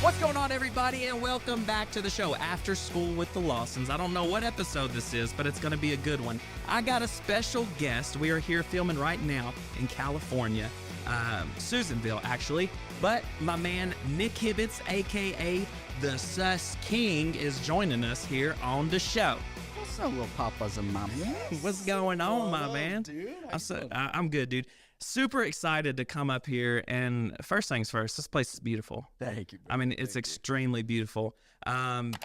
What's going on, everybody, and welcome back to the show, After School with the Lawsons. I don't know what episode this is, but it's going to be a good one. I got a special guest. We are here filming right now in California, Susanville, actually. But my man, Nick Hibbitts, a.k.a. the Sus King, is joining us here on the show. What's up, little papas and mamas? What's going on, my man? Dude? I'm good, dude. Super excited to come up here, and first things first, this place is beautiful. Thank you. I mean, it's extremely beautiful.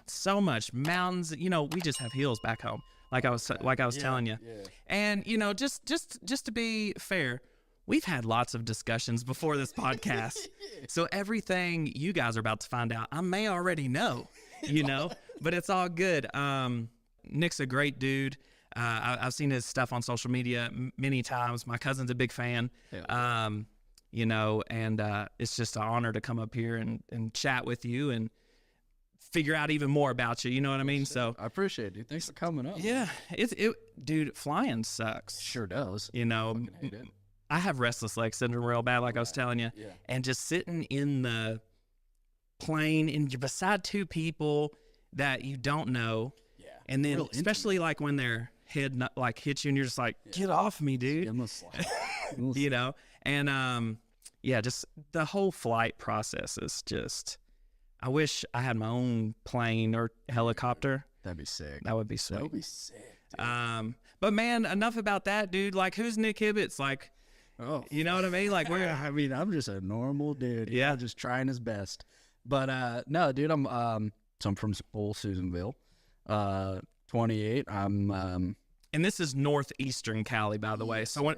So much mountains. You know, we just have hills back home, like I was telling you. Yeah. And you know, just to be fair, we've had lots of discussions before this podcast. So everything you guys are about to find out, I may already know. You know, but it's all good. Nick's a great dude. I've seen his stuff on social media many times. My cousin's a big fan. Yeah. You know, and it's just an honor to come up here and chat with you and figure out even more about you. You know what I mean? So I appreciate it, dude. Thanks for coming up. yeah, dude, flying sucks. Sure does. You know, Fucking hate it. I have restless leg syndrome real bad, like I was telling you. Yeah. And just sitting in the plane and you're beside two people that you don't know. Yeah. And then, Real especially like when their head like hits you and you're just like, get off me, dude. You know? And yeah, just the whole flight process is just, I wish I had my own plane or helicopter. That'd be sick. That would be sweet. That would be sick, dude. But man, enough about that, dude. Like, who's Nick Hibbitts? Like, Oh, you know what I mean? Like, we're I mean, I'm just a normal dude. Yeah. Just trying his best. But no, dude, I'm from old Susanville. 28. and this is northeastern Cali, by the way. So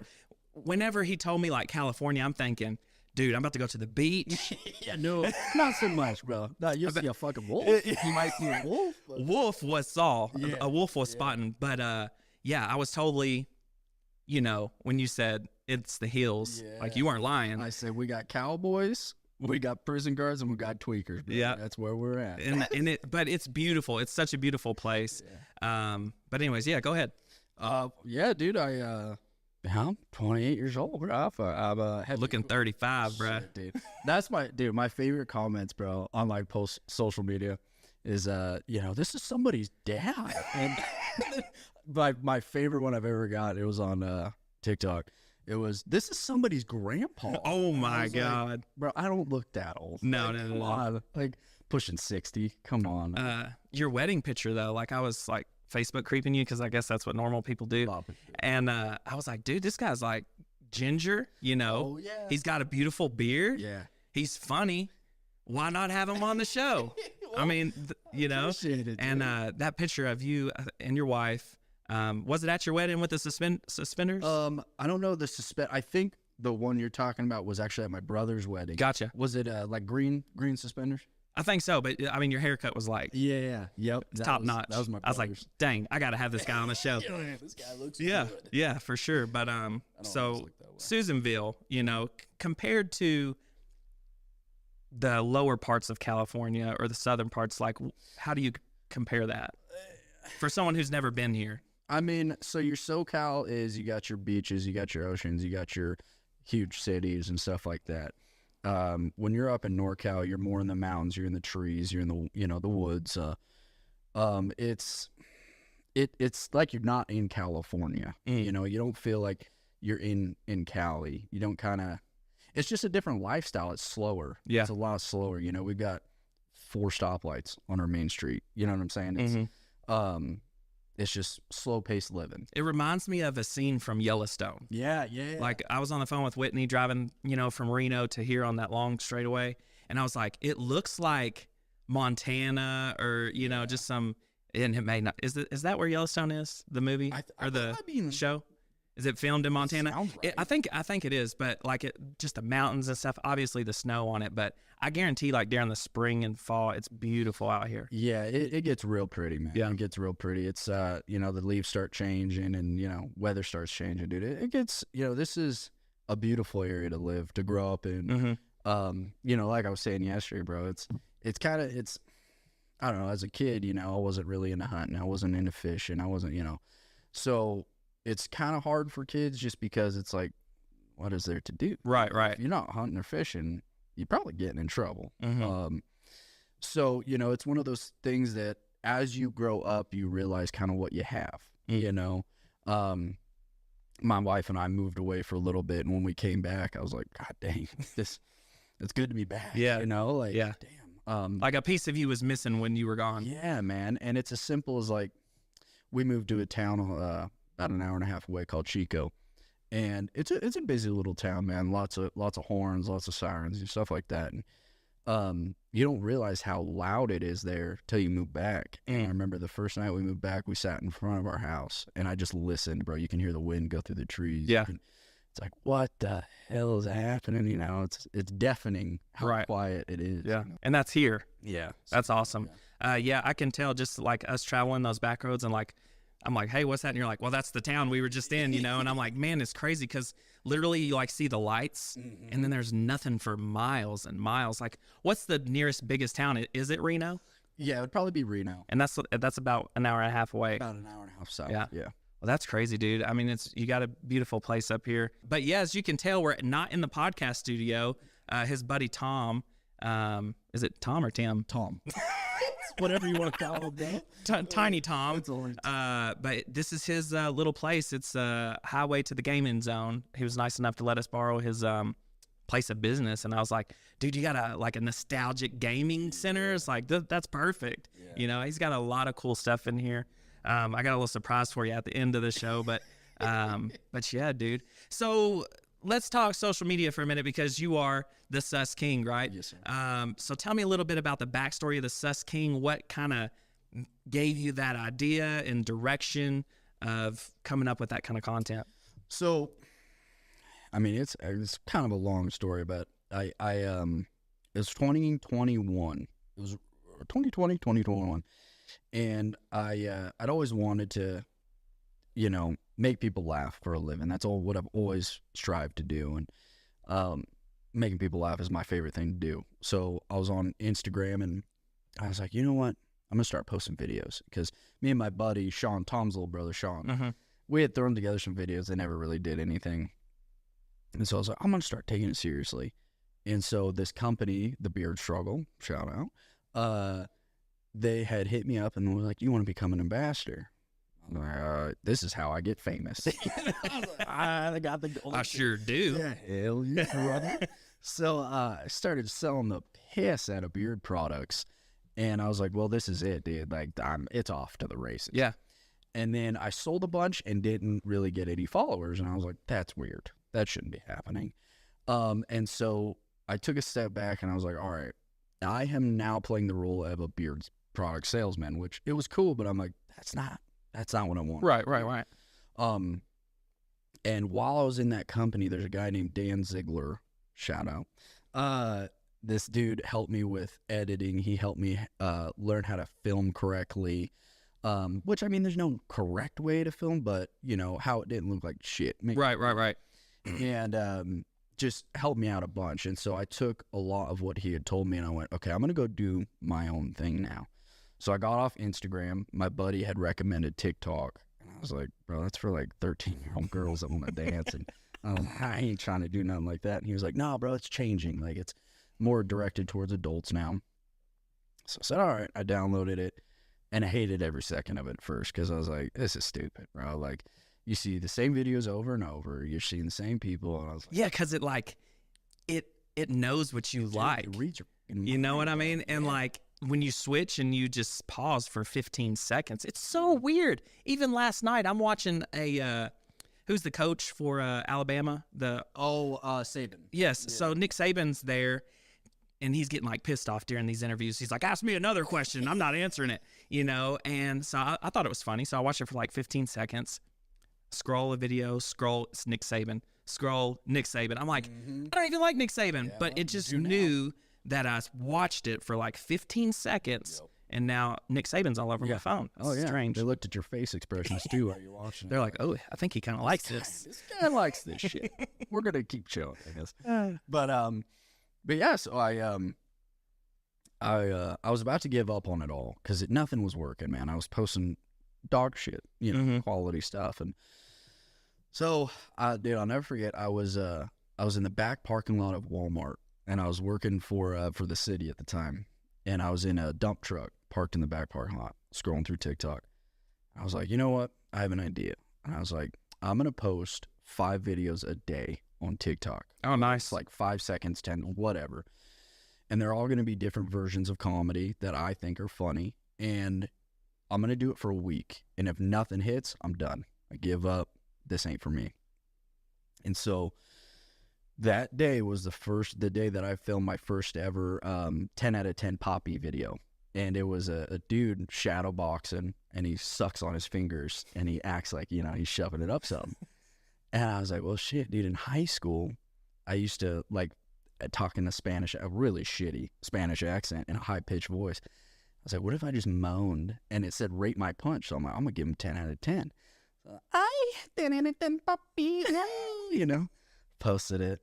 whenever he told me like California, I'm thinking, dude, I'm about to go to the beach. Yeah, no, not so much, bro. No, you'll see a fucking wolf. You might see a wolf. But... Wolf was Yeah. a wolf was spotting, but yeah, I was totally, you know, when you said it's the hills, like you weren't lying. I said we got cowboys, we got prison guards, and we got tweakers. Bro. Yeah, that's where we're at. But it's beautiful. It's such a beautiful place. Yeah. But anyways, yeah, go ahead. Yeah, dude, I'm 28 years old, bro. I'm Looking 35, bro. Shit, dude. That's my favorite comments, bro, on like post social media is, you know, this is somebody's dad. And my favorite one I've ever got, it was on TikTok. It was, this is somebody's grandpa. Oh my like, God. bro, I don't look that old. No, Like, no. come on. Like pushing 60. Come on. Your wedding picture, though, like I was like Facebook creeping you because I guess that's what normal people do. And I was like, dude, this guy's like ginger, you know. Oh, yeah. He's got a beautiful beard. Yeah. He's funny. Why not have him on the show? I mean, you know. Appreciate it, and that picture of you and your wife, was it at your wedding with the suspenders? I don't know I think the one you're talking about was actually at my brother's wedding. Gotcha. Was it like green suspenders? I think so, but I mean, your haircut was like Yeah. Yep. top notch. That was my I was like, brother's. dang, I got to have this guy on the show. This guy looks Yeah, good. yeah, for sure. But so Susanville, you know, compared to the lower parts of California or the southern parts, like how do you compare that for someone who's never been here? I mean, so your SoCal is you got your beaches, you got your oceans, you got your huge cities and stuff like that. When you're up in NorCal, you're more in the mountains, you're in the trees, you're in the the woods. It's like you're not in California. You know, you don't feel like you're in Cali. You don't it's just a different lifestyle. It's slower. Yeah. It's a lot slower. You know, we've got 4 stoplights on our main street. You know what I'm saying? It's just slow paced living. It reminds me of a scene from Yellowstone. Yeah. Like I was on the phone with Whitney driving, you know, from Reno to here on that long straightaway. And I was like, it looks like Montana or, you know, just some, and it may not, is that where Yellowstone is, the movie or the show? Is it filmed in Montana? Sounds right. I think it is, but like just the mountains and stuff, obviously the snow on it, but I guarantee like during the spring and fall, it's beautiful out here. Yeah, it gets real pretty, man. Yeah. It gets real pretty. It's, you know, the leaves start changing and, you know, weather starts changing, dude. It gets, you know, this is a beautiful area to live, to grow up in. You know, like I was saying yesterday, bro, it's I don't know, as a kid, you know, I wasn't really into hunting. I wasn't into fishing. I wasn't, you know, so it's kind of hard for kids just because it's like, what is there to do? Right. If you're not hunting or fishing, you're probably getting in trouble. So, you know, it's one of those things that as you grow up, you realize kind of what you have, you know. My wife and I moved away for a little bit, and when we came back, I was like, God dang, it's good to be back, you know, like, damn. Like a piece of you was missing when you were gone. Yeah, man. And it's as simple as like, we moved to a town about an hour and a half away called Chico. And it's a busy little town, man. Lots of horns, lots of sirens and stuff like that. And you don't realize how loud it is there till you move back. And I remember the first night we moved back, we sat in front of our house, and I just listened, bro. You can hear the wind go through the trees. Yeah. It's like, what the hell is happening? You know, it's deafening how quiet it is. Yeah. And that's here. Yeah. That's awesome. Yeah, I can tell just like us traveling those back roads, and like, I'm like, hey, what's that? And you're like, well, that's the town we were just in, you know? And I'm like, man, it's crazy because literally you like see the lights and then there's nothing for miles and miles. Like, what's the nearest biggest town? Is it Reno? Yeah, it would probably be Reno. And that's about an hour and a half away. About an hour and a half south. Yeah. Yeah. Well, that's crazy, dude. I mean, you got a beautiful place up here. But yeah, as you can tell, we're not in the podcast studio. His buddy Tom, is it Tom or Tim? Tom. Whatever you want to call him, bro. Tiny Tom. But this is his little place. It's a highway to the gaming zone. He was nice enough to let us borrow his place of business, and I was like, dude, you got a nostalgic gaming center? It's like, that's perfect. Yeah. You know, he's got a lot of cool stuff in here. I got a little surprise for you at the end of the show, but yeah, dude. So let's talk social media for a minute, because you are the Sus King, right? Yes, sir. So tell me a little bit about the backstory of the Sus King. What kind of gave you that idea and direction of coming up with that kind of content? So, I mean, it's kind of a long story, but it was 2021. It was 2020, 2021. And I'd always wanted to, you know, make people laugh for a living. That's what I've always strived to do. And making people laugh is my favorite thing to do. So I was on Instagram, and I was like, you know what? I'm going to start posting videos, because me and my buddy, Sean, Tom's little brother, Sean, we had thrown together some videos. They never really did anything. And so I was like, I'm going to start taking it seriously. And so this company, The Beard Struggle, shout out, they had hit me up and were like, you want to become an ambassador? I'm like, this is how I get famous. I got the gold. I sure do. Yeah, hell yeah, brother. So I started selling the piss out of beard products. And I was like, well, this is it, dude. Like, it's off to the races. Yeah. And then I sold a bunch and didn't really get any followers. And I was like, that's weird. That shouldn't be happening. And so I took a step back, and I was like, all right, I am now playing the role of a beard product salesman, which it was cool, but I'm like, that's not what I want. Right. And while I was in that company, there's a guy named Dan Ziegler, shout out. This dude helped me with editing. He helped me learn how to film correctly, which, I mean, there's no correct way to film, but, you know, how it didn't look like shit. Right. And just helped me out a bunch. And so I took a lot of what he had told me, and I went, okay, I'm going to go do my own thing now. So I got off Instagram. My buddy had recommended TikTok. And I was like, bro, that's for like 13-year-old girls that want to dance. And I ain't trying to do nothing like that. And he was like, no, bro, it's changing. Like, it's more directed towards adults now. So I said, all right. I downloaded it, and I hated every second of it at first, because I was like, this is stupid, bro. Like, you see the same videos over and over. You're seeing the same people. And I was like, yeah, because it knows what you like. It reads your you know what I mean? And like, when you switch and you just pause for 15 seconds, it's so weird. Even last night, I'm watching who's the coach for Alabama? Saban. Yes. Yeah. So Nick Saban's there, and he's getting like pissed off during these interviews. He's like, ask me another question. I'm not answering it, you know? And so I thought it was funny. So I watched it for like 15 seconds, scroll a video, it's Nick Saban, scroll Nick Saban. I'm like, I don't even like Nick Saban, but it just knew that I watched it for like 15 seconds, and now Nick Saban's all over my phone. It's strange. They looked at your face expressions too while you're watching. They're like, oh, I think he kind of likes this. This guy likes this shit. We're gonna keep chilling, I guess. But yeah, so I was about to give up on it all, because nothing was working, man. I was posting dog shit, you know, quality stuff, and so dude, I'll never forget. I was in the back parking lot of Walmart. And I was working for the city at the time. and I was in a dump truck parked in the back parking lot, scrolling through TikTok. I was like, you know what? I have an idea. And I was like, I'm going to post 5 videos a day on TikTok. Oh, nice. It's like 5 seconds, 10, whatever. And they're all going to be different versions of comedy that I think are funny. And I'm going to do it for a week. And if nothing hits, I'm done. I give up. This ain't for me. And so that day was the day that I filmed my first ever 10 out of 10 Poppy video. And it was a dude shadow boxing, and he sucks on his fingers, and he acts like, he's shoving it up something. And I was like, well, shit, dude, in high school, I used to, like, talk in a really shitty Spanish accent in a high-pitched voice. I was like, what if I just moaned, and it said, rate my punch? So I'm like, I'm going to give him 10 out of 10. So 10 out of 10, Poppy, posted it.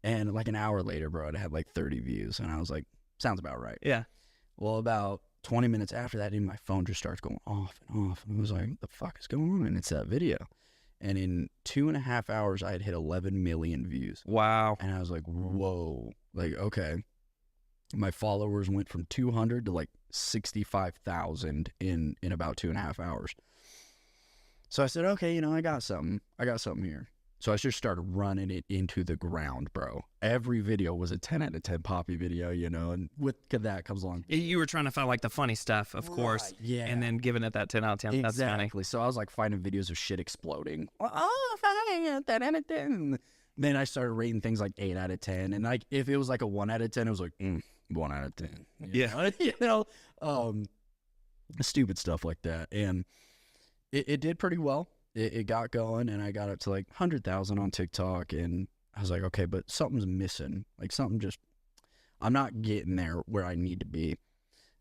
And like an hour later, bro, it had like 30 views. And I was like, sounds about right. Yeah. Well, about 20 minutes after that, dude, my phone just starts going off and off. And I was like, what the fuck is going on? And it's that video. And in 2.5 hours, I had hit 11 million views. Wow. And I was like, whoa. Like, okay. My followers went from 200 to like 65,000 in about 2.5 hours. So I said, okay, I got something. Here. So I just started running it into the ground, bro. Every video was a 10 out of 10 Poppy video, and with that comes along. You were trying to find like the funny stuff, of course. Yeah. And then giving it that 10 out of 10. That's funny. Exactly. So I was like finding videos of shit exploding. Oh, 10 out of 10. Then I started rating things like 8 out of 10. And like if it was like a 1 out of 10, it was like 1 out of 10. Yeah. Stupid stuff like that. And it did pretty well. It got going, and I got up to like 100,000 on TikTok, and I was like, okay, but something's missing. Like I'm not getting there where I need to be.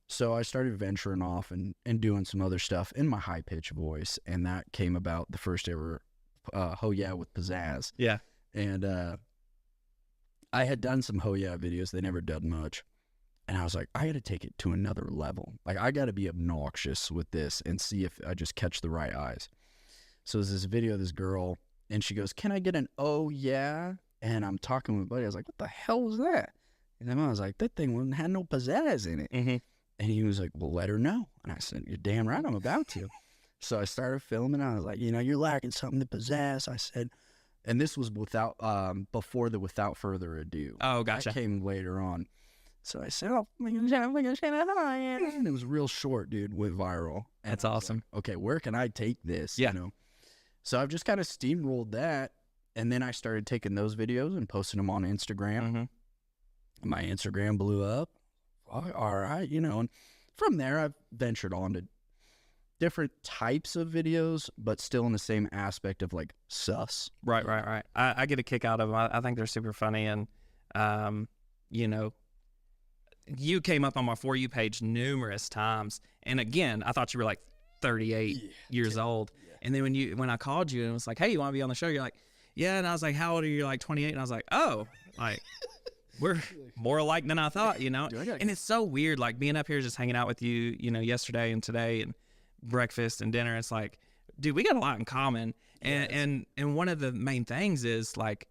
So I started venturing off and doing some other stuff in my high-pitched voice, and that came about the first ever Ho Yeah with Pizzazz. Yeah. And I had done some Ho Yeah videos. They never done much. And I was like, I got to take it to another level. Like, I got to be obnoxious with this and see if I just catch the right eyes. So there's this video of this girl, and she goes, can I get an oh yeah? And I'm talking with my buddy. I was like, what the hell was that? And then I was like, that thing had no pizzazz in it. Mm-hmm. And he was like, well, let her know. And I said, you're damn right, I'm about to. So I started filming. I was like, you're lacking something to pizzazz. I said, and this was without further ado. Oh, gotcha. That came later on. So I said, oh, and it was real short, dude, went viral. And That's awesome. Like, okay, where can I take this? Yeah. So I've just kind of steamrolled that, and then I started taking those videos and posting them on Instagram. Mm-hmm. My Instagram blew up. All right, and from there I've ventured on to different types of videos, but still in the same aspect of like sus. Right. I get a kick out of them. I think they're super funny, and you came up on my For You page numerous times, and again, I thought you were like 38 years old. Yeah. And then when I called you and it was like, hey, you want to be on the show? You're like, yeah. And I was like, how old are you? You're like 28. And I was like, oh, like we're more alike than I thought, Dude, and it's so weird, like being up here just hanging out with you, yesterday and today and breakfast and dinner. It's like, dude, we got a lot in common. And one of the main things is like,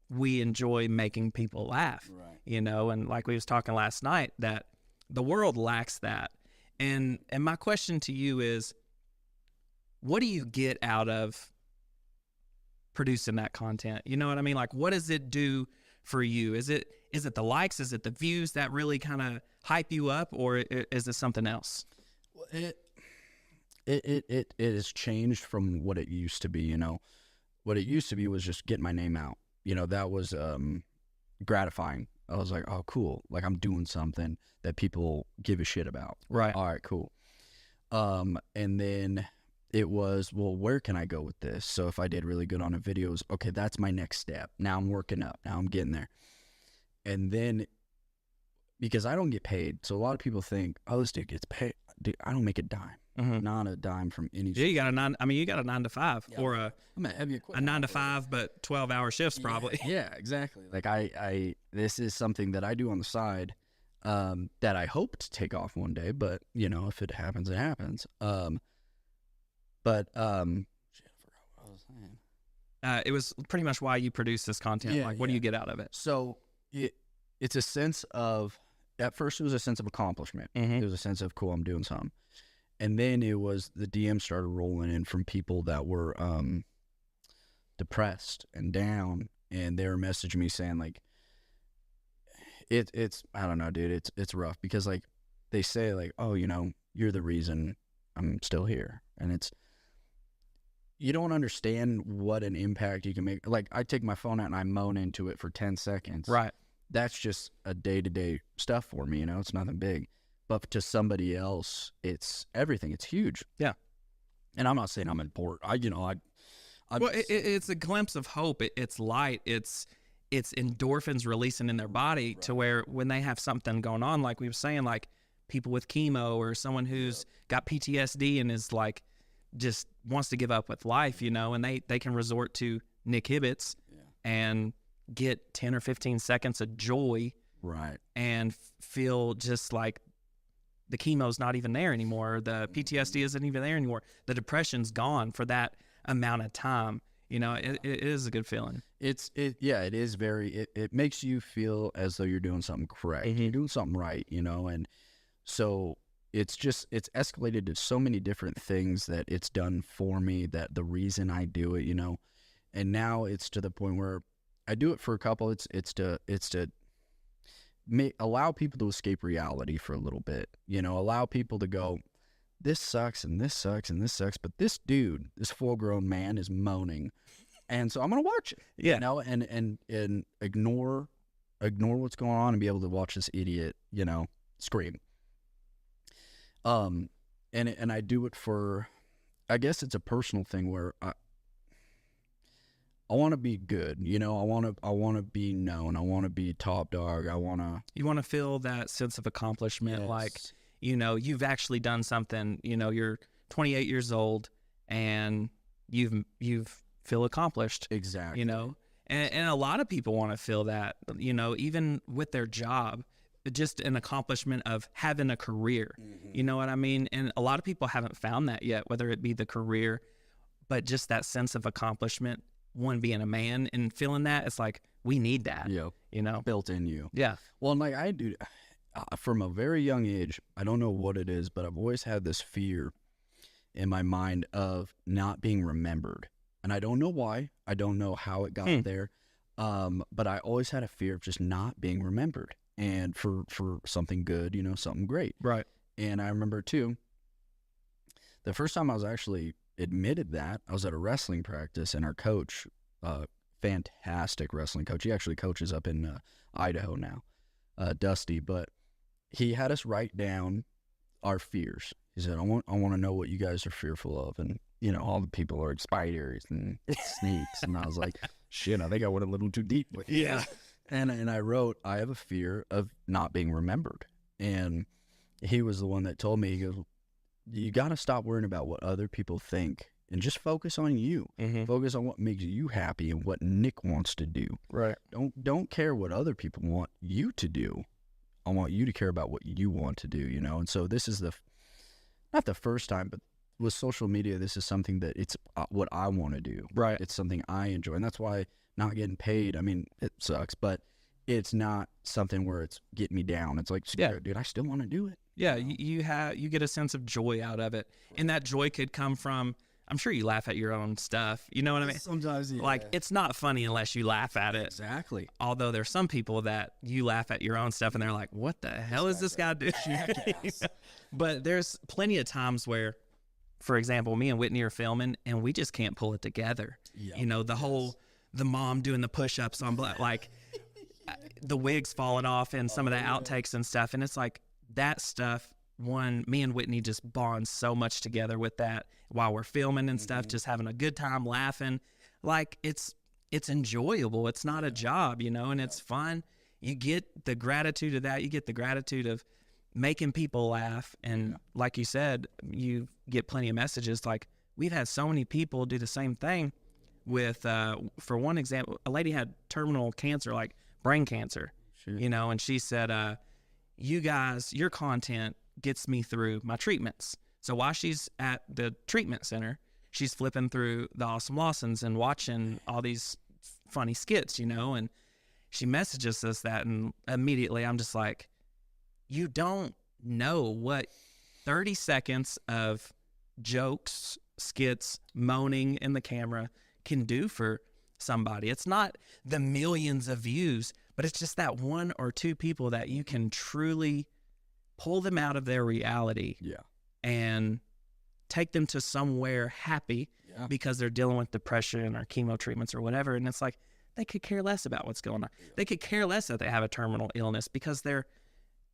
we enjoy making people laugh, right. And like we was talking last night, that the world lacks that. And my question to you is, what do you get out of producing that content? You know what I mean? Like, what does it do for you? Is it the likes? Is it the views that really kind of hype you up, or is it something else? Well, it has changed from what it used to be. What it used to be was just getting my name out. That was gratifying. I was like, oh, cool. Like, I'm doing something that people give a shit about. Right. All right, cool. And then it was, well, where can I go with this? So if I did really good on a video, okay, that's my next step. Now I'm working up. Now I'm getting there. And then, because I don't get paid, so a lot of people think, oh, this dude gets paid. Dude, I don't make a dime. Mm-hmm. Not a dime from any. Yeah, you got a 9 to 5, yeah, or a 9 to 5, but 12-hour shifts probably. Yeah, exactly. Like I this is something that I do on the side, that I hope to take off one day. But if it happens, it happens. Shit, I forgot what I was saying. It was pretty much why you produce this content. Yeah, like, what do you get out of it? So it's a sense of at first it was a sense of accomplishment. Mm-hmm. It was a sense of, cool, I'm doing something. And then it was the DM started rolling in from people that were depressed and down, and they were messaging me saying like, it's I don't know, dude, it's rough because like they say like, oh, you know, you're the reason I'm still here, and it's, you don't understand what an impact you can make. Like I take my phone out and I moan into it for 10 seconds. Right. That's just a day-to-day stuff for me, you know, it's nothing big. But to somebody else, it's everything. It's huge. Yeah. And I'm not saying I'm important. Well, it's a glimpse of hope. It's light. It's endorphins releasing in their body to where when they have something going on, like we were saying, like people with chemo or someone who's got PTSD and is like just wants to give up with life, you know, and they can resort to Nick Hibbitts and get 10 or 15 seconds of joy, right, and feel just like the chemo's not even there anymore. The PTSD isn't even there anymore. The depression's gone for that amount of time. You know, it is a good feeling. It is very, it makes you feel as though you're doing something correct. Mm-hmm. You're doing something right, you know, and so it's escalated to so many different things that it's done for me, that the reason I do it, you know, and now it's to the point where I do it for a couple. It's to allow people to escape reality for a little bit, you know, allow people to go, this sucks and this sucks and this sucks, but this dude, this full-grown man is moaning, and so I'm gonna watch it, you know, and ignore what's going on and be able to watch this idiot, you know, scream. And I do it for, I guess it's a personal thing where I want to be good, you know. I want to be known. I want to be top dog. You want to feel that sense of accomplishment, like, you know, you've actually done something. You know, you're 28 years old and you've feel accomplished. Exactly. You know, and a lot of people want to feel that, you know, even with their job, just an accomplishment of having a career. Mm-hmm. You know what I mean? And a lot of people haven't found that yet, whether it be the career, but just that sense of accomplishment. One, being a man and feeling that, it's like, we need that, you know, built in you. Yeah. Well, and like I do, from a very young age, I don't know what it is, but I've always had this fear in my mind of not being remembered. And I don't know why. I don't know how it got there. But I always had a fear of just not being remembered, and for something good, you know, something great. Right. And I remember too, the first time I was actually admitted that, I was at a wrestling practice, and our coach, fantastic wrestling coach, he actually coaches up in Idaho now, Dusty, but he had us write down our fears. He said, I want to know what you guys are fearful of. And, you know, all the people are spiders and snakes. And I was like, shit, I think I went a little too deep with it. Yeah. And I wrote, I have a fear of not being remembered. And he was the one that told me, he goes, you got to stop worrying about what other people think and just focus on you. Mm-hmm. Focus on what makes you happy and what Nick wants to do. Right. Don't care what other people want you to do. I want you to care about what you want to do, you know? And so this is not the first time, but with social media, this is something that it's what I want to do. Right. It's something I enjoy. And that's why not getting paid, I mean, it sucks, but it's not something where it's getting me down. It's like, dude, I still want to do it. Yeah, you get a sense of joy out of it. And that joy could come from, I'm sure you laugh at your own stuff. You know what I mean? Sometimes, yeah. Like, it's not funny unless you laugh at it. Exactly. Although there's some people that you laugh at your own stuff and they're like, what the hell is this guy doing? But there's plenty of times where, for example, me and Whitney are filming and we just can't pull it together. Yep. You know, the mom doing the push-ups on like the wig's falling off and some of the outtakes and stuff. And it's like that stuff, me and Whitney just bond so much together with that while we're filming and stuff, just having a good time laughing. Like it's enjoyable. It's not a job, you know, and it's fun. You get the gratitude of that. You get the gratitude of making people laugh. And like you said, you get plenty of messages. Like, we've had so many people do the same thing with, for one example, a lady had terminal cancer, like brain cancer, you know, and she said, you guys, your content gets me through my treatments. So while she's at the treatment center, she's flipping through the Awesome Lawsons and watching all these funny skits, you know, and she messages us that, and immediately I'm just like, you don't know what 30 seconds of jokes, skits, moaning in the camera can do for somebody. It's not the millions of views, but it's just that one or two people that you can truly pull them out of their reality and take them to somewhere happy because they're dealing with depression or chemo treatments or whatever. And it's like, they could care less about what's going on. They could care less that they have a terminal illness because they're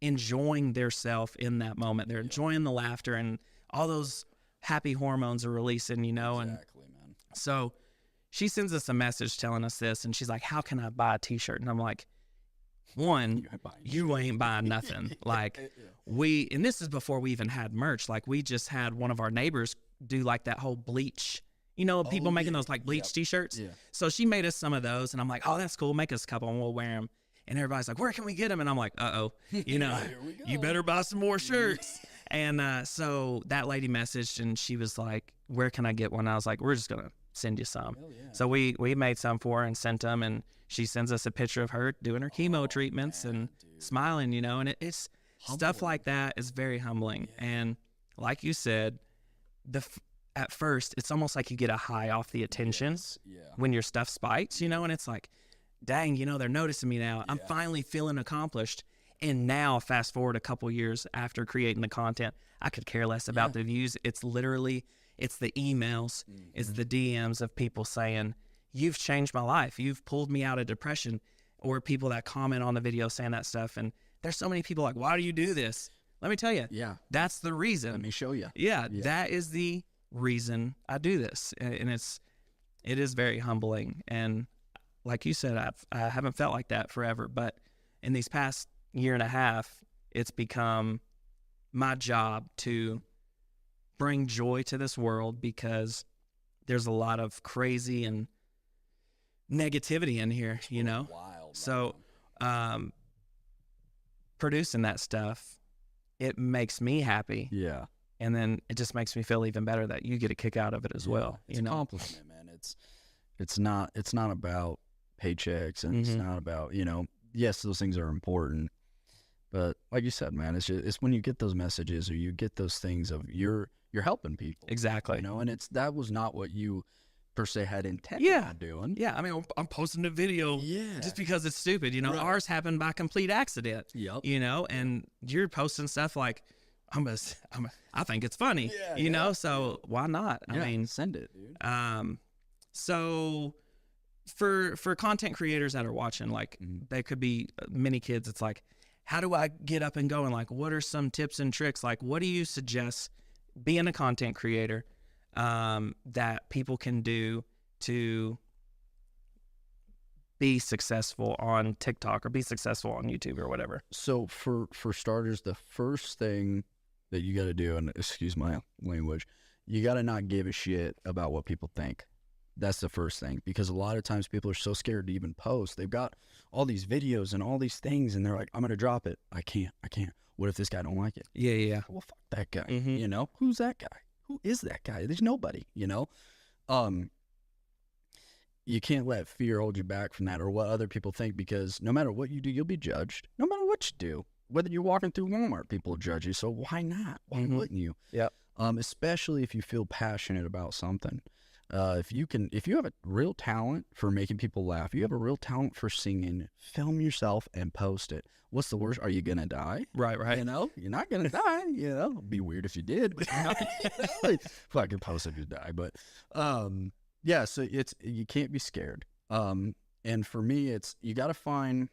enjoying their self in that moment. They're enjoying the laughter and all those happy hormones are releasing, you know? Exactly, man. So she sends us a message telling us this, and she's like, how can I buy a t-shirt? And I'm like, one, you ain't buying nothing. Like and this is before we even had merch. Like we just had one of our neighbors do like that whole bleach, you know, people making those like bleach t-shirts. Yeah. So she made us some of those and I'm like, oh, that's cool. Make us a couple and we'll wear them. And everybody's like, where can we get them? And I'm like, you know, you better buy some more shirts. And so that lady messaged and she was like, where can I get one? I was like, we're just going to send you some. So we made some for her and sent them, and she sends us a picture of her doing her chemo treatments and smiling, you know, and it's humbling. Stuff like that is very humbling. And like you said, at first, it's almost like you get a high off the attention when your stuff spikes, you know, and it's like, dang, you know, they're noticing me now. I'm finally feeling accomplished. And now, fast forward a couple years after creating the content, I could care less about the views. It's literally, it's the emails, it's the DMs of people saying, you've changed my life. You've pulled me out of depression. Or people that comment on the video saying that stuff. And there's so many people like, why do you do this? Let me tell you. Yeah. That's the reason. Let me show you. Yeah. That is the reason I do this. And it is very humbling. And like you said, I haven't felt like that forever. But in these past year and a half, it's become my job to bring joy to this world because there's a lot of crazy and negativity in here, you know? Wild. So, producing that stuff, it makes me happy. Yeah. And then it just makes me feel even better that you get a kick out of it as well. It's an accomplishment, man. It's not about paychecks and it's not about, you know, yes, those things are important. But like you said, man, it's when you get those messages or you get those things of you're helping people. Exactly. You know, and that was not what you per se had intended on doing. Yeah. I mean, I'm posting a video just because it's stupid. You know, ours happened by complete accident. Yep. You know, and you're posting stuff like, I think it's funny, you know, so why not? I mean, send it, dude. So for content creators that are watching, like they could be many kids. It's like, how do I get up and go? And like, what are some tips and tricks? Like, what do you suggest being a content creator that people can do to be successful on TikTok or be successful on YouTube or whatever? So for starters, the first thing that you got to do, and excuse my language, you got to not give a shit about what people think. That's the first thing, because a lot of times people are so scared to even post. They've got all these videos and all these things, and they're like, I'm going to drop it. I can't. What if this guy don't like it? Yeah. Well, fuck that guy. You know? Who's that guy? Who is that guy? There's nobody, you know? You can't let fear hold you back from that or what other people think, because no matter what you do, you'll be judged. No matter what you do. Whether you're walking through Walmart, people will judge you. So why not? Why wouldn't you? Yep. Especially if you feel passionate about something. If you have a real talent for making people laugh, you have a real talent for singing, film yourself and post it. What's the worst? Are you going to die? Right. You know, you're not going to die, you know. It'd be weird if you did, but you're not, you know? Fucking post if you die. But, yeah, so you can't be scared. And for me, you got to find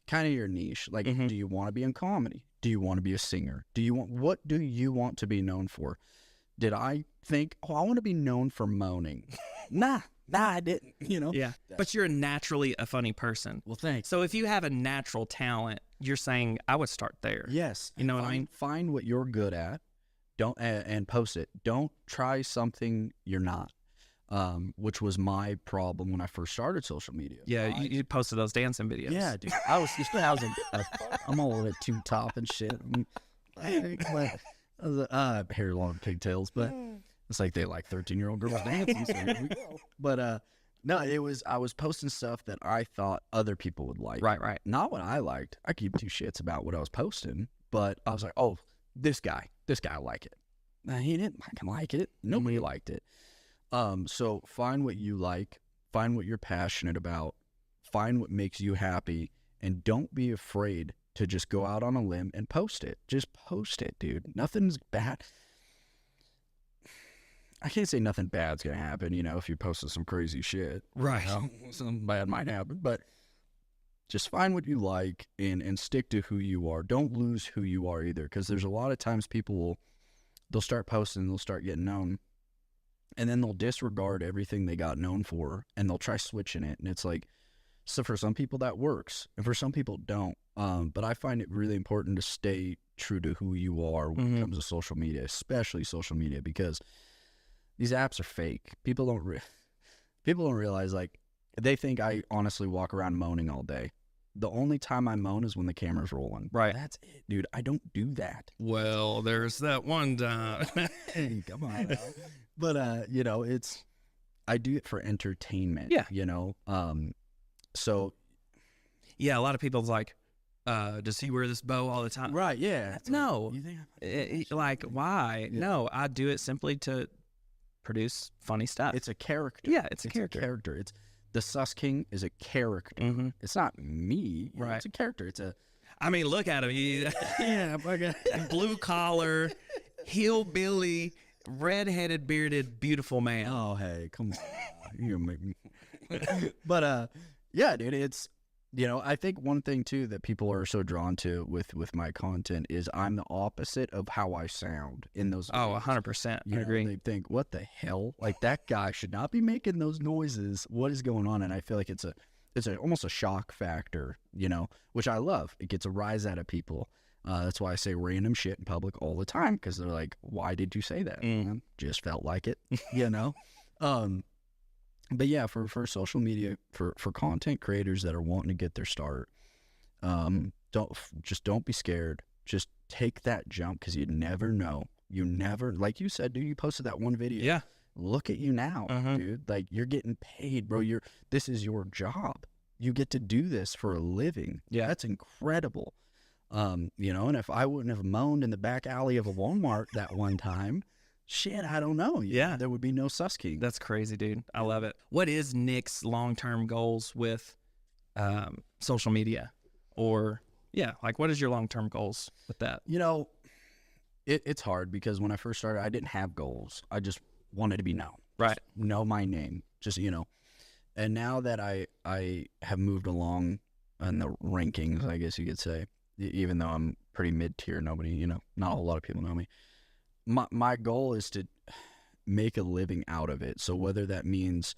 kind of your niche. Like, do you want to be in comedy? Do you want to be a singer? What do you want to be known for? Did I think, I want to be known for moaning? Nah, I didn't, you know? Yeah, but you're naturally a funny person. Well, thanks. So if you have a natural talent, you're saying I would start there. Yes. You know what I mean? Find what you're good at, and post it. Don't try something you're not, which was my problem when I first started social media. Yeah, you posted those dancing videos. Yeah, dude. I'm all at tube top and shit. Hair long pigtails, but it's like they like 13-year-old girls dancing. So here we go. But no, I was posting stuff that I thought other people would like. Right. Not what I liked. I keep two shits about what I was posting. but I was like, oh, this guy I like it. Nah, he didn't fucking like it. Nobody liked it. So find what you like, find what you're passionate about, find what makes you happy, and don't be afraid to just go out on a limb and post it. Just post it, dude. Nothing's bad. I can't say nothing bad's gonna happen, if you posted some crazy shit. Right. Something bad might happen, but just find what you like and stick to who you are. Don't lose who you are either, because there's a lot of times they'll start posting, they'll start getting known, and then they'll disregard everything they got known for, and they'll try switching it, and it's like, so for some people that works, and for some people don't. But I find it really important to stay true to who you are when it comes to social media, especially social media, because these apps are fake. People don't realize, like, they think I honestly walk around moaning all day. The only time I moan is when the camera's rolling. Right. That's it, dude. I don't do that. Well, there's that one time. Hey, come on now. But, I do it for entertainment. Yeah. So. Yeah, a lot of people's like, does he wear this bow all the time? Right, yeah. No. You think like, why? Yeah. No, I do it simply to produce funny stuff. It's a character. Yeah, it's a character. It's the Sus King is a character. Mm-hmm. It's not me. Right. It's a character. I mean, look at him. Yeah, blue collar, hillbilly, red-headed, bearded, beautiful man. Oh, hey, come on. You're gonna make me. But yeah, dude, it's. I think one thing, too, that people are so drawn to with my content is I'm the opposite of how I sound in those videos. 100%. I agree. They think, what the hell? Like, that guy should not be making those noises. What is going on? And I feel like it's almost a shock factor, which I love. It gets a rise out of people. That's why I say random shit in public all the time, because they're like, why did you say that? Just felt like it, But yeah, for social media, for content creators that are wanting to get their start, don't be scared. Just take that jump, because you never know. You never, like you said, dude, you posted that one video. Yeah. Look at you now, dude. Like, you're getting paid, bro. This is your job. You get to do this for a living. Yeah. That's incredible. And if I wouldn't have moaned in the back alley of a Walmart that one time, shit, I don't know. Yeah. There would be no Sus King. That's crazy, dude. I love it. What is Nick's long-term goals with social media? Or, yeah, like, what is your long-term goals with that? It's hard, because when I first started, I didn't have goals. I just wanted to be known. Right. Just know my name. Just, And now that I have moved along in the rankings, I guess you could say, even though I'm pretty mid-tier, nobody, not a lot of people know me. My goal is to make a living out of it. So whether that means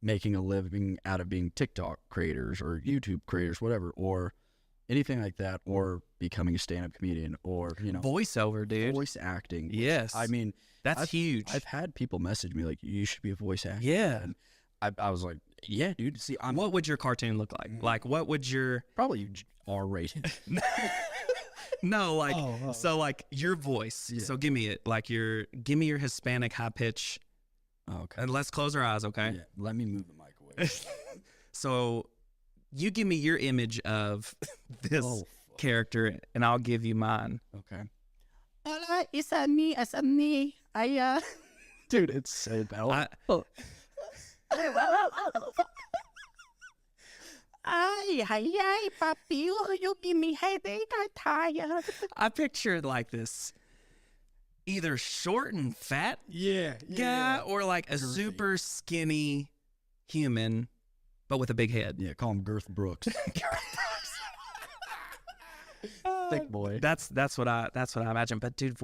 making a living out of being TikTok creators or YouTube creators, whatever, or anything like that, or becoming a stand-up comedian, or, voiceover, dude. Voice acting. Yes. I mean, that's huge. I've had people message me like, you should be a voice actor. Yeah. And I was like, yeah, dude. See, what would your cartoon look like? Like, what would your... Probably R-rated. No, like, so, like, your voice. Yeah. So give me it. Like, give me your Hispanic high pitch. Okay. And let's close our eyes, okay? Yeah. Let me move the mic away. So you give me your image of this character, and I'll give you mine. Okay. Hola, it's me. Dude, it's so bad. Ay, papi, you give me headache. I'm tired. I pictured like this either short and fat guy or like a super skinny human, but with a big head. Yeah, call him Girth Brooks. Thick boy. That's what I imagine. But dude,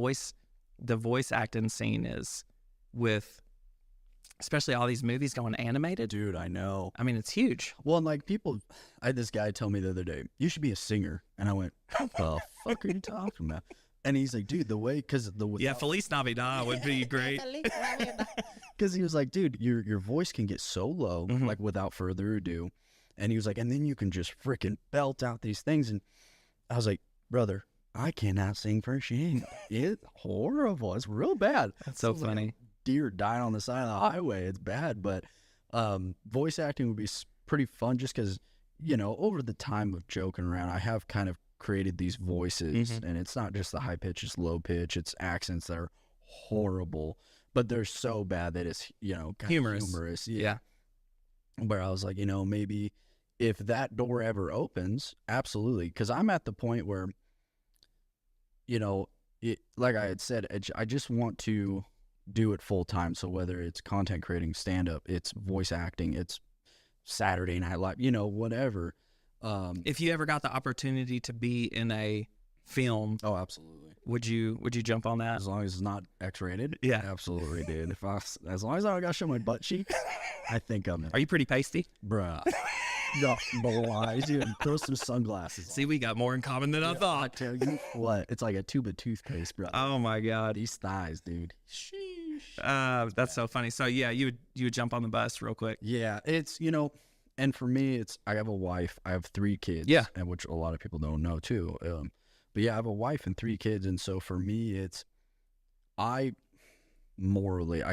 the voice acting scene is with, especially all these movies going animated. Dude, I know. I mean, it's huge. Well, and like I had this guy tell me the other day, you should be a singer. And I went, what the fuck are you talking about? And he's like, dude, Feliz Navidad would be great. Because he was like, dude, your voice can get so low, like without further ado. And he was like, and then you can just freaking belt out these things. And I was like, brother, I cannot sing for shit. It's horrible. It's real bad. That's so funny. Like deer dying on the side of the highway. It's bad. But voice acting would be pretty fun, just because, over the time of joking around, I have kind of created these voices, and it's not just the high pitch, it's low pitch, it's accents that are horrible, but they're so bad that it's, you know, humorous. Yeah. Where I was like, you know, maybe if that door ever opens, absolutely. Because I'm at the point where, you know, like I had said, I just want to do it full time. So whether it's content creating, stand up, it's voice acting, it's Saturday Night Live, you know, whatever. If you ever got the opportunity to be in a film, oh, absolutely. Would you jump on that? As long as it's not X-rated, Yeah, absolutely, dude. As long as I don't gotta show my butt cheeks, I think I'm in. Are you pretty pasty, bruh? No, lies, dude. Throw some sunglasses. See, we got more in common than I thought. I tell you what, it's like a tube of toothpaste, bro. Oh my god, these thighs, dude. Sheesh. That's so funny. So yeah, you would jump on the bus real quick. Yeah, it's, you know, and for me, it's, I have a wife, I have 3 kids. Yeah, and which a lot of people don't know too. But yeah, I have a wife and 3 kids, and so for me, it's, I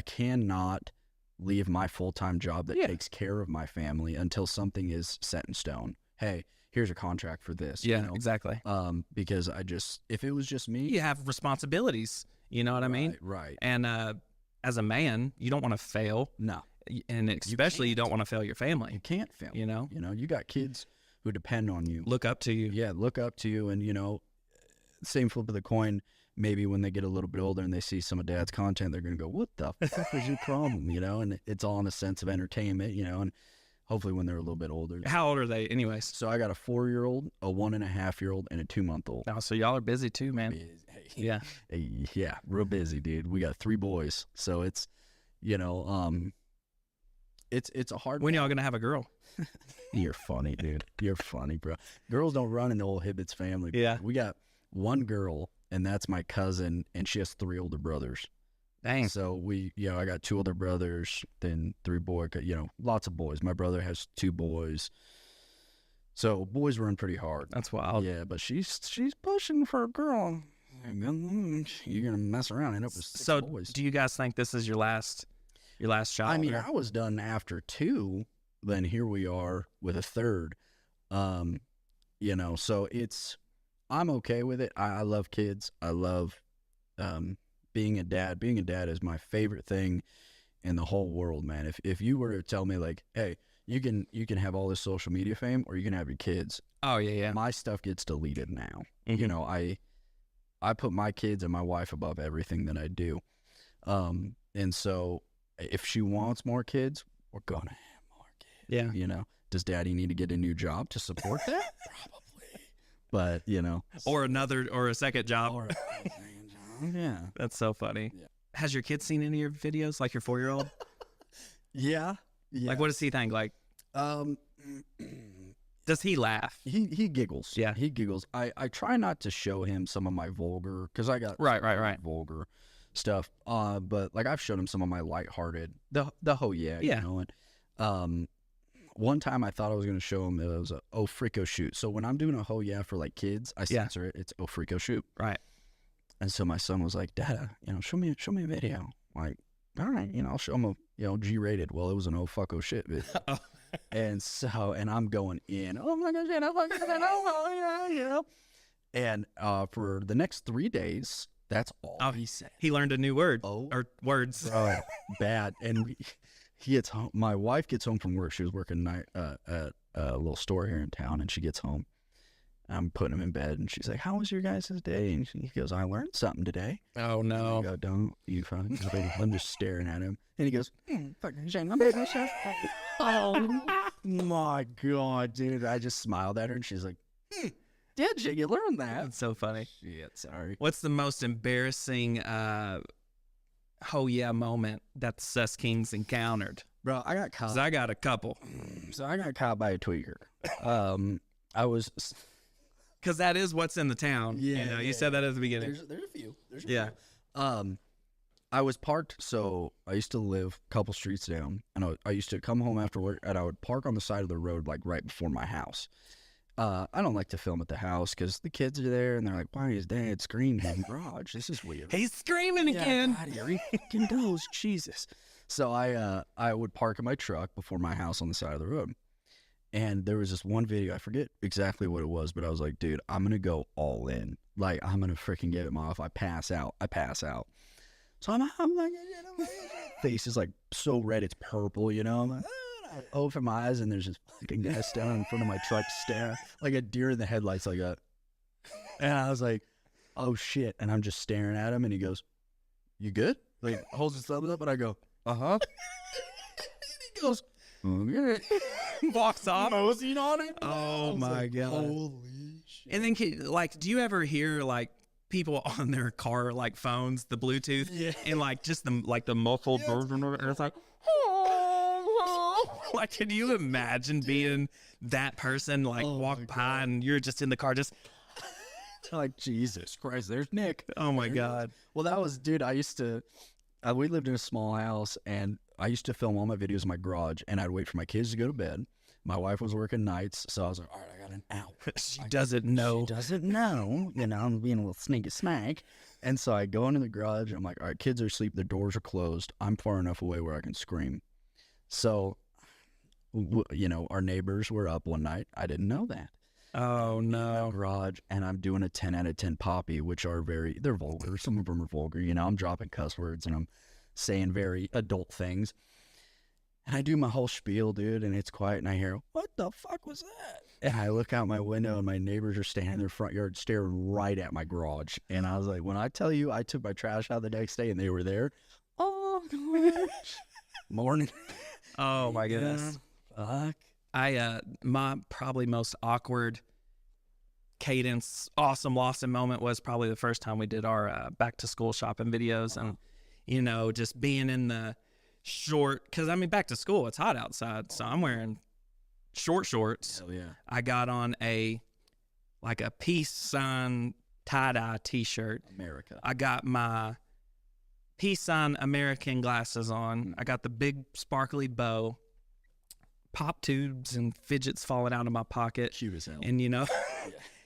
cannot leave my full-time job that takes care of my family until something is set in stone. Hey, here's a contract for this. Yeah, you know? exactly. Because if it was just me, you have responsibilities. You know what I mean? Right. And as a man, you don't want to fail. No. And especially you don't want to fail your family. You can't fail. You know, you got kids who depend on you. Look up to you. Yeah, look up to you, and you know, same flip of the coin. Maybe when they get a little bit older and they see some of Dad's content, they're gonna go, "What the fuck is your problem?" You know, and it's all in a sense of entertainment. You know, and hopefully when they're a little bit older. How old are they, anyways? So I got a 4-year-old, a 1.5-year-old, and a 2-month-old. Oh, so y'all are busy too, man. Yeah, yeah, real busy, dude. We got 3 boys, so it's, you know, it's a hard. When y'all gonna have a girl? You're funny, dude. You're funny, bro. Girls don't run in the old Hibbitts family. Bro. Yeah, we got 1 girl, and that's my cousin, and she has 3 older brothers. Dang. So I got 2 older brothers, then 3 boys. You know, lots of boys. My brother has 2 boys. So boys run pretty hard. That's wild. Yeah, but she's pushing for a girl. You're gonna mess around and end up with 6 boys. Do you guys think this is your last shot? I mean, I was done after 2. Then here we are with a 3rd. You know, so I'm okay with it. I love kids. I love being a dad. Being a dad is my favorite thing in the whole world, man. If you were to tell me like, hey, you can have all this social media fame or you can have your kids. Oh yeah. My stuff gets deleted now. Mm-hmm. You know, I put my kids and my wife above everything that I do. And so if she wants more kids, we're gonna have more kids. Yeah. You know, does Daddy need to get a new job to support that? Probably. But you know, or a second job. Or a second job. Yeah. That's so funny. Yeah. Has your kid seen any of your videos, like your 4-year-old? Yeah. Like, what does he think? Like, does he laugh? He giggles. Yeah, he giggles. I try not to show him some of my vulgar, because I got right vulgar stuff. But like I've shown him some of my lighthearted, the you know. And one time I thought I was going to show him, it was a oh freako shoot. So when I'm doing a yeah for like kids, I censor it. It's oh freako shoot. Right. And so my son was like, Dada, you know, show me a video. I'm like, all right, you know, I'll show him a, you know, G-rated. Well, it was an oh fucko shit video. And I'm going in, oh my gosh, you know. And for the next 3 days, that's all he said. He learned a new word or words. Bad. And he gets home. My wife gets home from work. She was working night at a little store here in town, and she gets home. I'm putting him in bed, and she's like, "How was your guys' day?" And he goes, "I learned something today." Oh no! I go, "Don't you fucking?" I'm just staring at him, and he goes, "Oh my god, dude!" I just smiled at her, and she's like, "Did you learn that?" That's so funny. Shit, sorry. What's the most embarrassing moment that the Sus Kings encountered? Bro, I got caught. 'Cause I got a couple. So I got caught by a tweaker. I was... Because that is what's in the town. Yeah. You said that at the beginning. There's a few. Few. I was parked, so I used to live a couple streets down, and I used to come home after work, and I would park on the side of the road, like right before my house. I don't like to film at the house because the kids are there, and they're like, "Why is Dad screaming in the garage? This is weird." He's screaming again. God, here he fucking goes. Jesus. So I would park in my truck before my house on the side of the road. And there was this one video, I forget exactly what it was, but I was like, dude, I'm going to go all in. Like, I'm going to freaking give it my all. If I pass out, I pass out. So I'm like, my face is like so red, it's purple, you know? I'm like, I open my eyes and there's this fucking guy standing in front of my truck staring like a deer in the headlights like that. And I was like, oh shit. And I'm just staring at him and he goes, you good? Like, holds his thumbs up and I go, uh-huh. He goes, okay. Walks off. Moseying on it. Oh my like, God. Holy shit. And then, like, do you ever hear, like, people on their car, like, phones, the Bluetooth, and, like, just the muffled version of it, and it's like, like, can you imagine being that person, like, walk by and you're just in the car just, like, Jesus Christ, there's Nick. oh my God. Well, that was, dude, I used to, we lived in a small house, and I used to film all my videos in my garage, and I'd wait for my kids to go to bed. My wife was working nights, so I was like, all right, I got an hour. She doesn't know. She doesn't know. You know, I'm being a little sneaky snack. And so I go into the garage, and I'm like, all right, kids are asleep. The doors are closed. I'm far enough away where I can scream. So, you know, our neighbors were up one night. I didn't know that. Oh, no. Garage, and I'm doing a 10 out of 10 poppy, which are they're vulgar. Some of them are vulgar. You know, I'm dropping cuss words, and I'm saying very adult things. And I do my whole spiel, dude, and it's quiet, and I hear, what the fuck was that? And I look out my window, and my neighbors are standing in their front yard staring right at my garage. And I was like, when I tell you I took my trash out the next day and they were there, oh, gosh. Morning. Oh, my goodness. Fuck. My probably most awkward cadence, awesome Lawson moment was probably the first time we did our back to school shopping videos. And, you know, just being in the short, because I mean, back to school, it's hot outside, so I'm wearing shorts. Hell yeah. I got on a peace sign tie-dye t-shirt. America. I got my peace sign American glasses on. I got the big sparkly bow, pop tubes and fidgets falling out of my pocket. Cute as hell. And, you know,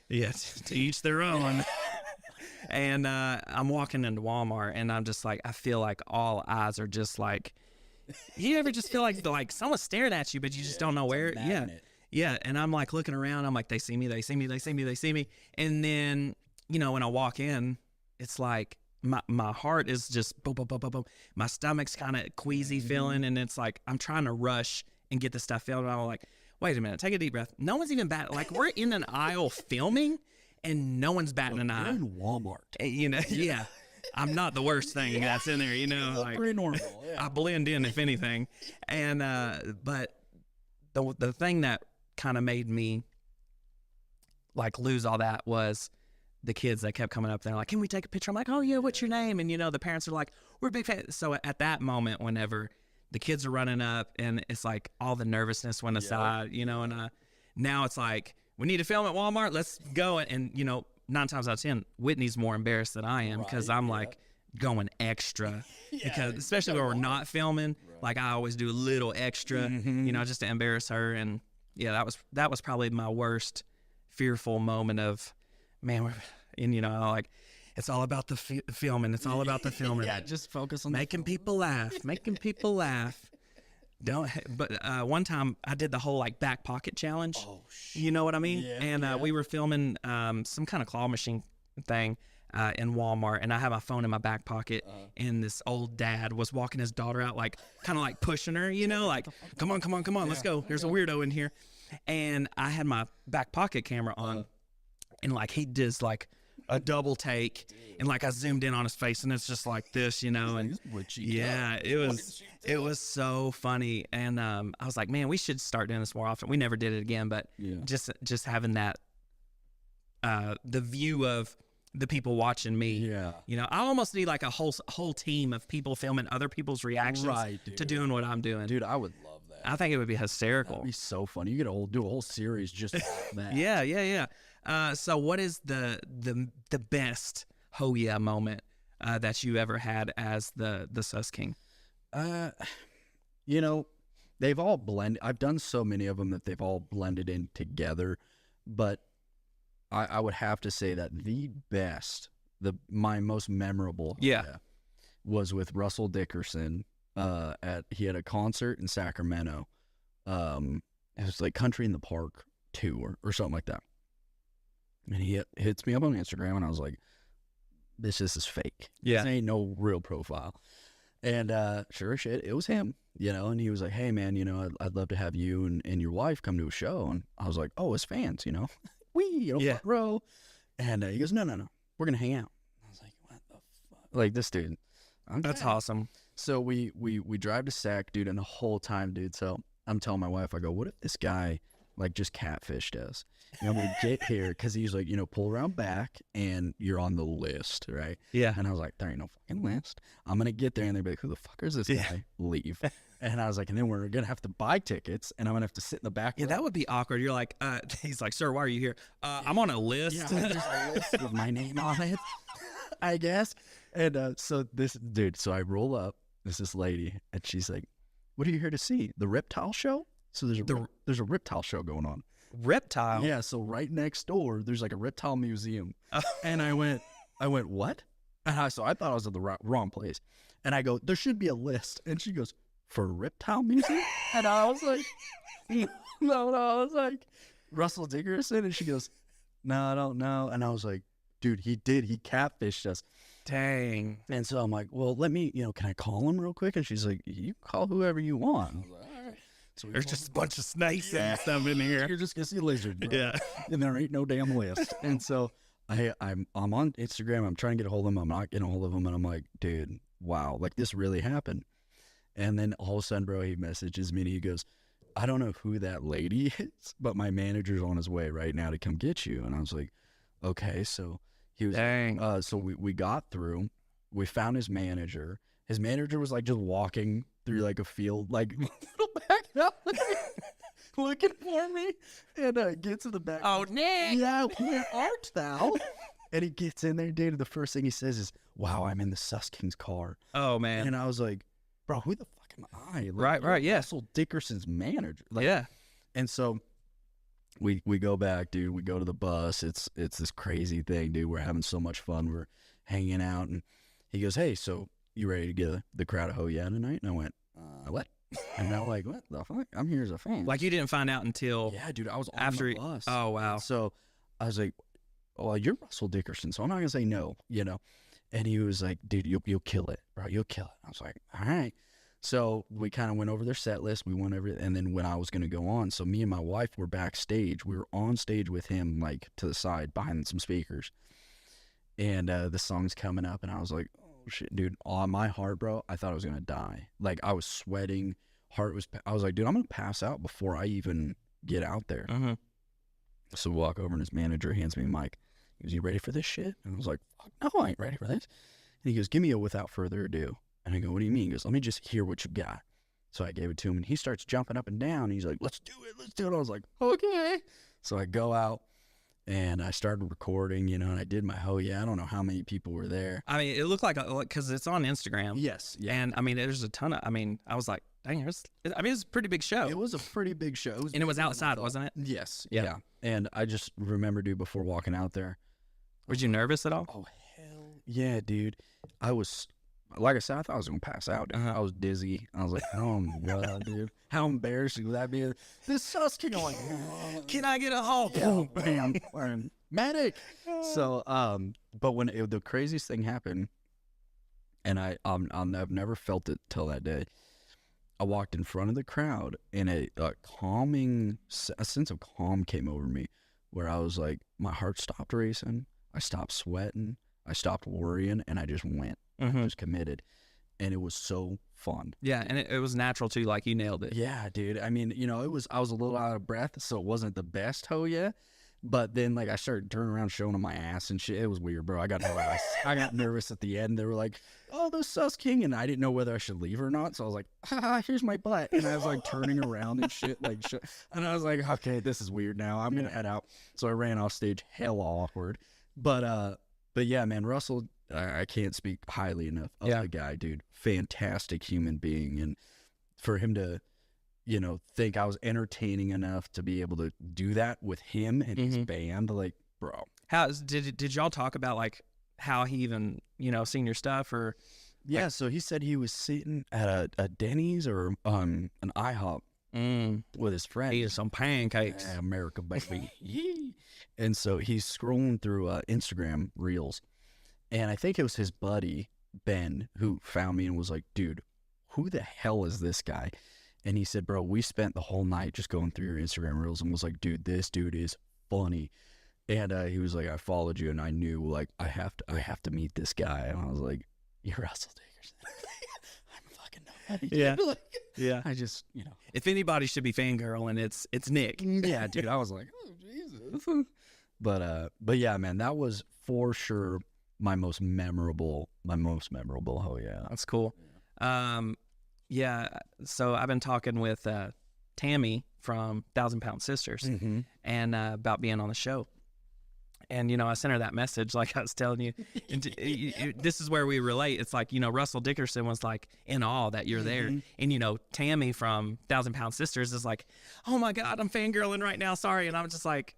yeah, to each their own. And I'm walking into Walmart, and I'm just like, I feel like all eyes are just like, you ever just feel like someone's staring at you, but you just don't know where? Yeah. And I'm like looking around. I'm like, they see me. And then, you know, when I walk in, it's like my heart is just boom, boom, boom, boom, boom. My stomach's kind of queasy feeling, and it's like I'm trying to rush and get the stuff filmed. And I'm like, wait a minute, take a deep breath. No one's even batting. Like, we're in an aisle filming, and no one's batting an eye. You're in Walmart. You know, yeah. I'm not the worst thing that's in there, you know. Like, pretty normal. Yeah. I blend in, if anything. And but the thing that kind of made me like lose all that was the kids that kept coming up there like, can we take a picture? I'm like, oh yeah, what's your name? And you know, the parents are like, we're big fans. So at that moment, whenever the kids are running up, and it's like all the nervousness went aside, you know, and now it's like, we need to film at Walmart. Let's go. And you know, 9 times out of 10, Whitney's more embarrassed than I am, because I'm like going extra, because especially when we're not filming, like I always do a little extra, you know, just to embarrass her. And yeah, that was probably my worst fearful moment of, man, and you know, like, it's all about the filming. It's all about the filming. Yeah, just focus on making people laugh, But one time I did the whole like back pocket challenge. Oh, shit. You know what I mean? Yeah, and we were filming some kind of claw machine thing in Walmart, and I had my phone in my back pocket, and this old dad was walking his daughter out, like kind of like pushing her, you know, like, come on, let's go. There's a weirdo in here. And I had my back pocket camera on, and like he does like a double take, and like I zoomed in on his face, and it's just like this, you know, and yeah, it was so funny. And I was like, man, we should start doing this more often. We never did it again, but just having that the view of the people watching me. Yeah, you know, I almost need like a whole team of people filming other people's reactions to doing what I'm doing. Dude, I would love that. I think it would be hysterical. That'd be so funny. You could do a whole series just that. Yeah. So what is the best "oh yeah" moment that you ever had as the Sus King? You know, they've all blended. I've done so many of them that they've all blended in together. But I would have to say that the best, my most memorable, was with Russell Dickerson. He had a concert in Sacramento. It was like Country in the Park 2 or something like that. And he hits me up on Instagram, and I was like, this is fake. Yeah. This ain't no real profile. And sure as shit, it was him, you know, and he was like, hey, man, you know, I'd love to have you and your wife come to a show. And I was like, oh, as fans, you know, front row. And he goes, no, we're going to hang out. I was like, what the fuck? Like, this dude. That's awesome. So we drive to Sac, dude, and the whole time, dude, so I'm telling my wife, I go, what if this guy, like, just catfished us? And I'm going to get here, because he's like, you know, pull around back, and you're on the list, right? Yeah. And I was like, there ain't no fucking list. I'm going to get there, and they'll be like, who the fuck is this guy? Leave. And I was like, and then we're going to have to buy tickets, and I'm going to have to sit in the back. Yeah, that would be awkward. You're like, he's like, sir, why are you here? I'm on a list. Yeah, there's a list with my name on it, I guess. And so I roll up. There's this lady, and she's like, what are you here to see? The reptile show? So there's a reptile show going on. Reptile? Yeah, so right next door, there's like a reptile museum. And I went, what? And I thought I was at the wrong place. And I go, there should be a list. And she goes, for a reptile museum? And I was like, no, I was like, Russell Dickerson? And she goes, no, I don't know. And I was like, dude, he catfished us. Dang. And so I'm like, well, let me, can I call him real quick? And she's like, you call whoever you want. I was like, all right. So There's just a bunch of snakes and stuff in here. You're just going to see lizards, bro. Yeah. And there ain't no damn list. And so I'm on Instagram. I'm trying to get a hold of him. I'm not getting a hold of him. And I'm like, dude, wow, like this really happened. And then all of a sudden, bro, he messages me and he goes, I don't know who that lady is, but my manager's on his way right now to come get you. And I was like, okay. So he was, dang. So we got through, we found his manager. His manager was like just walking through like a field, like little back up, looking for me, and gets to the back. Oh, Nick. Yeah, where art thou? And he gets in there, dude. And the first thing he says is, wow, I'm in the Sus King's car. Oh, man. And I was like, bro, who the fuck am I? Right, Like, yeah. Russell Dickerson's manager. Like, yeah. And so we go back, dude. We go to the bus. It's this crazy thing, dude. We're having so much fun. We're hanging out. And he goes, hey, so you ready to get the crowd of Ho Yeah tonight? And I went, what? And I'm like, what the fuck? I'm here as a fan. Like you didn't find out until yeah, dude. I was on after the bus. Oh, wow. And so I was like, well, you're Russell Dickerson, so I'm not gonna say no, And he was like, dude, you'll kill it, bro. You'll kill it. I was like, all right. So we kind of went over their set list. We went over it, and then when I was gonna go on, so me and my wife were backstage. We were on stage with him, like to the side behind some speakers, and the song's coming up, and I was like, shit, dude, on my heart, bro, I thought I was gonna die. Like I was sweating, I was like, dude, I'm gonna pass out before I even get out there. So we walk over, and his manager hands me a mic. He goes, you ready for this shit? And I was like, fuck no, I ain't ready for this. And he goes, give me a without further ado. And I go, what do you mean? He goes, let me just hear what you got. So I gave it to him, and he starts jumping up and down. He's like, let's do it. I was like, okay. So I go out, and I started recording, and I did my Ho Yeah. I don't know how many people were there. I mean, it looked like, because it's on Instagram. Yes. Yeah. And, I mean, there's a ton of, I was like, dang, it was a pretty big show. It was a pretty big show. And it was outside, wasn't it? Yes. Yeah. Yeah. And I just remember, dude, before walking out there. Was you nervous at all? Oh, hell yeah, dude. I was, like I said, I thought I was going to pass out. I was dizzy. I was like, oh, my God, dude. How embarrassing would that be? This Sus King, I'm like, can I get a halt? oh, bam, medic. So, but when the craziest thing happened, and I've never felt it till that day. I walked in front of the crowd, and a sense of calm came over me, where I was like, my heart stopped racing. I stopped sweating. I stopped worrying, and I just went. I just committed, and it was so fun. Yeah, and it was natural too. Like you nailed it. Yeah, dude. I mean, I was a little out of breath, so it wasn't the best Ho Yeah. But then, like, I started turning around, showing them my ass and shit. It was weird, bro. I got nervous. I got nervous at the end. They were like, oh, the Sus King. And I didn't know whether I should leave or not. So I was like, here's my butt. And I was, like, turning around and shit. And I was like, okay, this is weird now. I'm going to head out. So I ran off stage, hella awkward. But yeah, man, Russell, I can't speak highly enough of the guy, dude. Fantastic human being. And for him to, think I was entertaining enough to be able to do that with him and his band, like, bro. How did y'all talk about like how he even seen your stuff or? Yeah, so he said he was sitting at a Denny's or an IHOP, with his friend. Eating some pancakes. Yeah, America, baby. And so he's scrolling through Instagram Reels. And I think it was his buddy, Ben, who found me and was like, dude, who the hell is this guy? And he said, bro, we spent the whole night just going through your Instagram Reels, and was like, dude, this dude is funny. And he was like, I followed you, and I knew, like, I have to meet this guy. And I was like, you're Russell Dickerson. I'm fucking nobody. Yeah. Like, Yeah. I just, If anybody should be fangirling, it's Nick. yeah, dude. I was like, oh, Jesus. But yeah, man, that was for sure my most memorable. Oh yeah, That's cool. Yeah. So I've been talking with Tammy from 1,000 Pound Sisters and about being on the show. And, I sent her that message, like I was telling you. And this is where we relate. It's like, Russell Dickerson was like in awe that you're there. And, Tammy from 1,000 Pound Sisters is like, oh my God, I'm fangirling right now. Sorry. And I'm just like,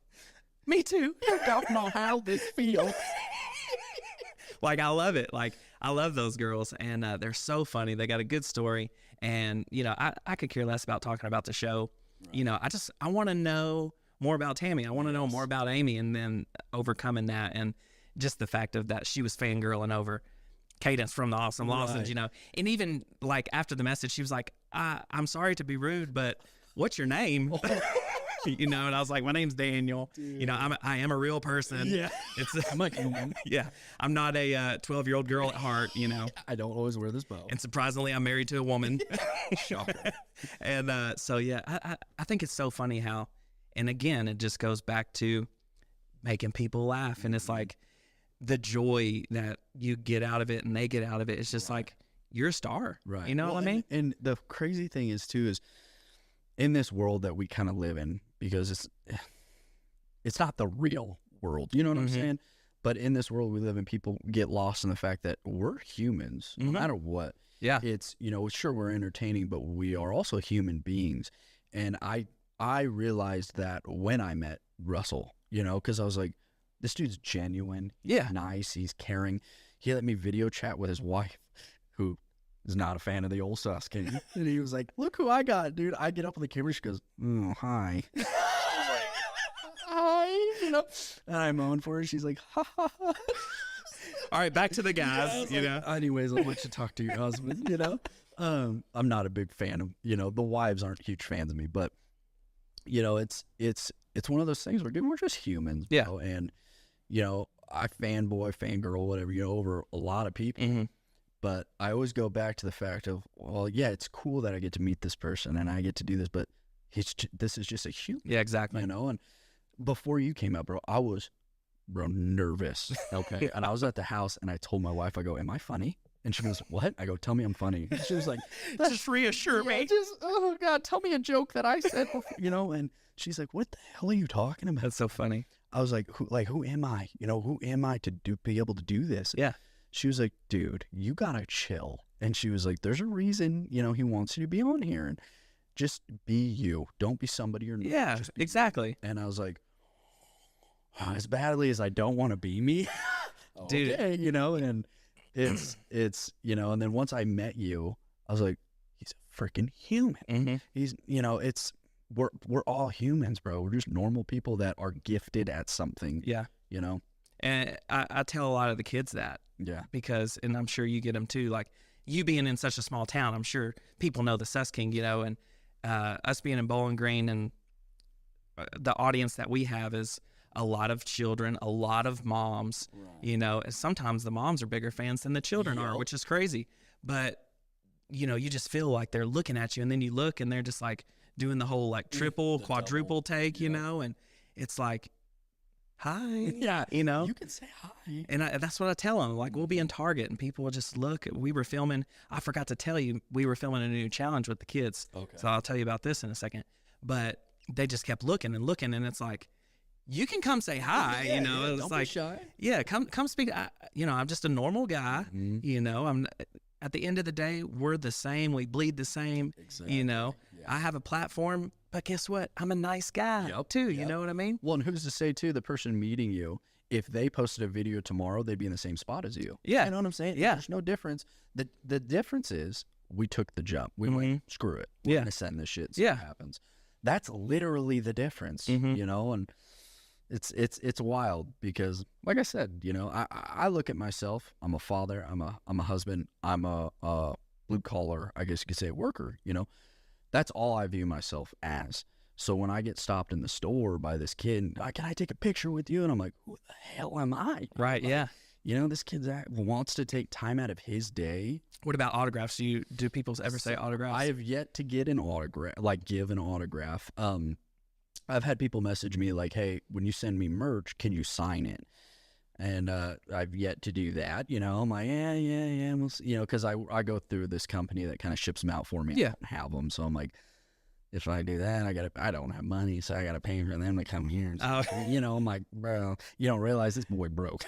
me too. I don't know how this feels. Like, I love it. Like, I love those girls. And they're so funny. They got a good story. And, I could care less about talking about the show. Right. I want to know more about Tammy. I want to know more about Amy, and then overcoming that, and just the fact of that she was fangirling over Cadence from the Awesome Lawsons, And even like after the message, she was like, I'm sorry to be rude, but what's your name? And I was like, my name's Daniel. Dude. I am a real person. Yeah. I'm a human. Yeah. I'm not a 12-year-old girl at heart, I don't always wear this bow. And surprisingly, I'm married to a woman. Shocker. And so, yeah, I think it's so funny how, and again, it just goes back to making people laugh. And it's like the joy that you get out of it and they get out of it. It's just like, you're a star. Right. You know what I mean? And the crazy thing is, too, is in this world that we kind of live in, because it's not the real world. You know what I'm saying? But in this world we live in, people get lost in the fact that we're humans, no matter what. Yeah. It's, sure, we're entertaining, but we are also human beings. And I realized that when I met Russell, because I was like, this dude's genuine. He's nice. He's caring. He let me video chat with his wife, who is not a fan of the old Sus King. And he was like, look who I got, dude. I get up on the camera. She goes, oh, hi. Hi. And I moan for her. She's like, ha, ha, ha. All right, back to the guys, Anyways, I'll let you talk to your husband, I'm not a big fan of, the wives aren't huge fans of me, but it's one of those things where, dude, we're just humans, bro. And, I fanboy, fangirl, whatever, over a lot of people. But I always go back to the fact of, well, yeah, it's cool that I get to meet this person and I get to do this, but this is just a human. Yeah, exactly. And before you came out, bro, I was, nervous. Okay. And I was at the house and I told my wife, I go, am I funny? And she goes, what? I go, tell me I'm funny. And she was like, just reassure me. Oh God, tell me a joke that I said before, and she's like, what the hell are you talking about? That's so funny. I was like, who am I? Who am I to be able to do this? Yeah. She was like, dude, you gotta chill. And she was like, there's a reason, he wants you to be on here, and just be you. Don't be somebody you're not. Yeah, exactly. And I was like, as badly as I don't want to be me, dude, okay, and it's and then once I met you, I was like, he's a freaking human. He's, we're all humans, bro. We're just normal people that are gifted at something. Yeah. And I tell a lot of the kids that. Yeah. Because, and I'm sure you get them too, like you being in such a small town, I'm sure people know the Sus King, and us being in Bowling Green, and the audience that we have is a lot of children, a lot of moms, right. And sometimes the moms are bigger fans than the children are, which is crazy. But, you just feel like they're looking at you, and then you look and they're just like doing the whole like triple, quadruple take, and it's like, hi. Yeah. You can say hi. And that's what I tell them. Like, we'll be in Target and people will just look. We were filming. I forgot to tell you, we were filming a new challenge with the kids. Okay. So I'll tell you about this in a second. But they just kept looking and looking. And it's like, you can come say hi, it's don't like, be shy. Yeah, come speak. I'm just a normal guy. I'm at the end of the day, we're the same. We bleed the same. Exactly. I have a platform, but guess what? I'm a nice guy too. You know what I mean? Well, and who's to say too, the person meeting you, if they posted a video tomorrow, they'd be in the same spot as you. Yeah. You know what I'm saying? Yeah. There's no difference. The difference is we took the jump. We went, screw it. We're gonna send this shit. See what happens. That's literally the difference, you know, and it's wild because, like I said, you know, I look at myself. I'm a father. I'm a husband. I'm a blue collar, I guess you could say, worker. You know, that's all I view myself as. So when I get stopped in the store by this kid, can I take a picture with you? And I'm like, who the hell am I? Right. Yeah. You know, this kid wants to take time out of his day. What about autographs? Do people ever say autographs? I have yet to get an autograph, like give an autograph. I've had people message me like, hey, when you send me merch, can you sign it? And I've yet to do that. You know, I'm like, yeah. We'll see. You know, because I go through this company that kind of ships them out for me. Yeah. I don't have them. So I'm like, if I do that, I don't have money, so I got to pay for them to come here. And you know, I'm like, bro, you don't realize this boy broke.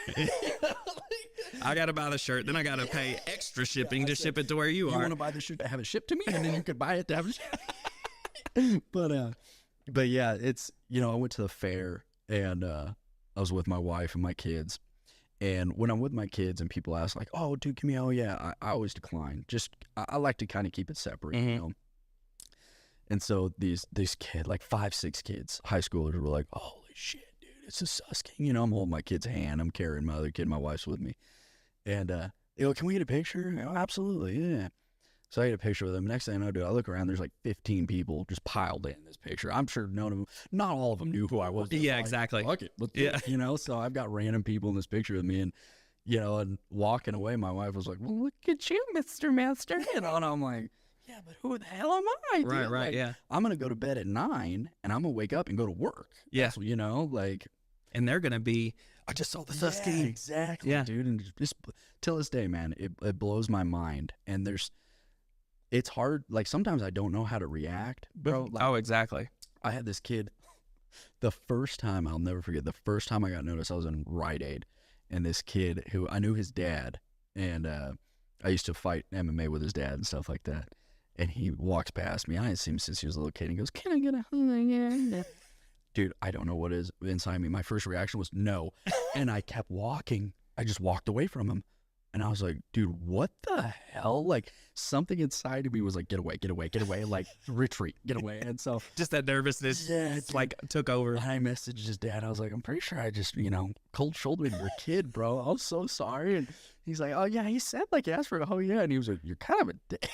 I got to buy the shirt, then I got to pay extra shipping to ship it to where you are. You want to buy the shirt to have it shipped to me, and then you could buy it to have it shipped. But yeah, it's, you know, I went to the fair, and I was with my wife and my kids. And when I'm with my kids and people ask like, oh, dude, give me, I always decline. Just, I like to kind of keep it separate, you know? And so these kids, like 5, 6 kids, high schoolers, were like, holy shit, dude, it's a sus king. You know, I'm holding my kid's hand. I'm carrying my other kid. My wife's with me. And, you know, can we get a picture? Oh, absolutely, yeah. So I get a picture with them. Next thing I know, dude, I look around, there's like 15 people just piled in this picture. I'm sure not all of them knew who I was. Yeah, like, exactly. Fuck it. You know, so I've got random people in this picture with me, and, you know, and walking away, my wife was like, well, look at you, Mr. Master. You know, and I'm like, yeah, but who the hell am I? Dude? Right, like, yeah. I'm going to go to bed at 9, and I'm going to wake up and go to work. Yeah. That's, you know, like. And they're going to be, I just saw the sus king. Exactly, yeah. dude. And just till this day, man, it blows my mind. And it's hard. Like, sometimes I don't know how to react, bro. Like, oh, exactly. I had this kid, the first time, I'll never forget, the first time I got noticed, I was in Rite Aid. And this kid who I knew his dad, and I used to fight MMA with his dad and stuff like that. And he walks past me. I hadn't seen him since he was a little kid. And he goes, can I get a hug? Dude, I don't know what is inside me. My first reaction was no. And I kept walking. I just walked away from him. And I was like, dude, what the hell? Like, something inside of me was like, get away, like, retreat, get away. And so just that nervousness, it's like took over. And I messaged his dad. I was like, I'm pretty sure I just, you know, cold shouldered your kid, bro. I'm so sorry. And he's like, oh yeah, he said like he asked for it. Oh yeah. And he was like, you're kind of a dick.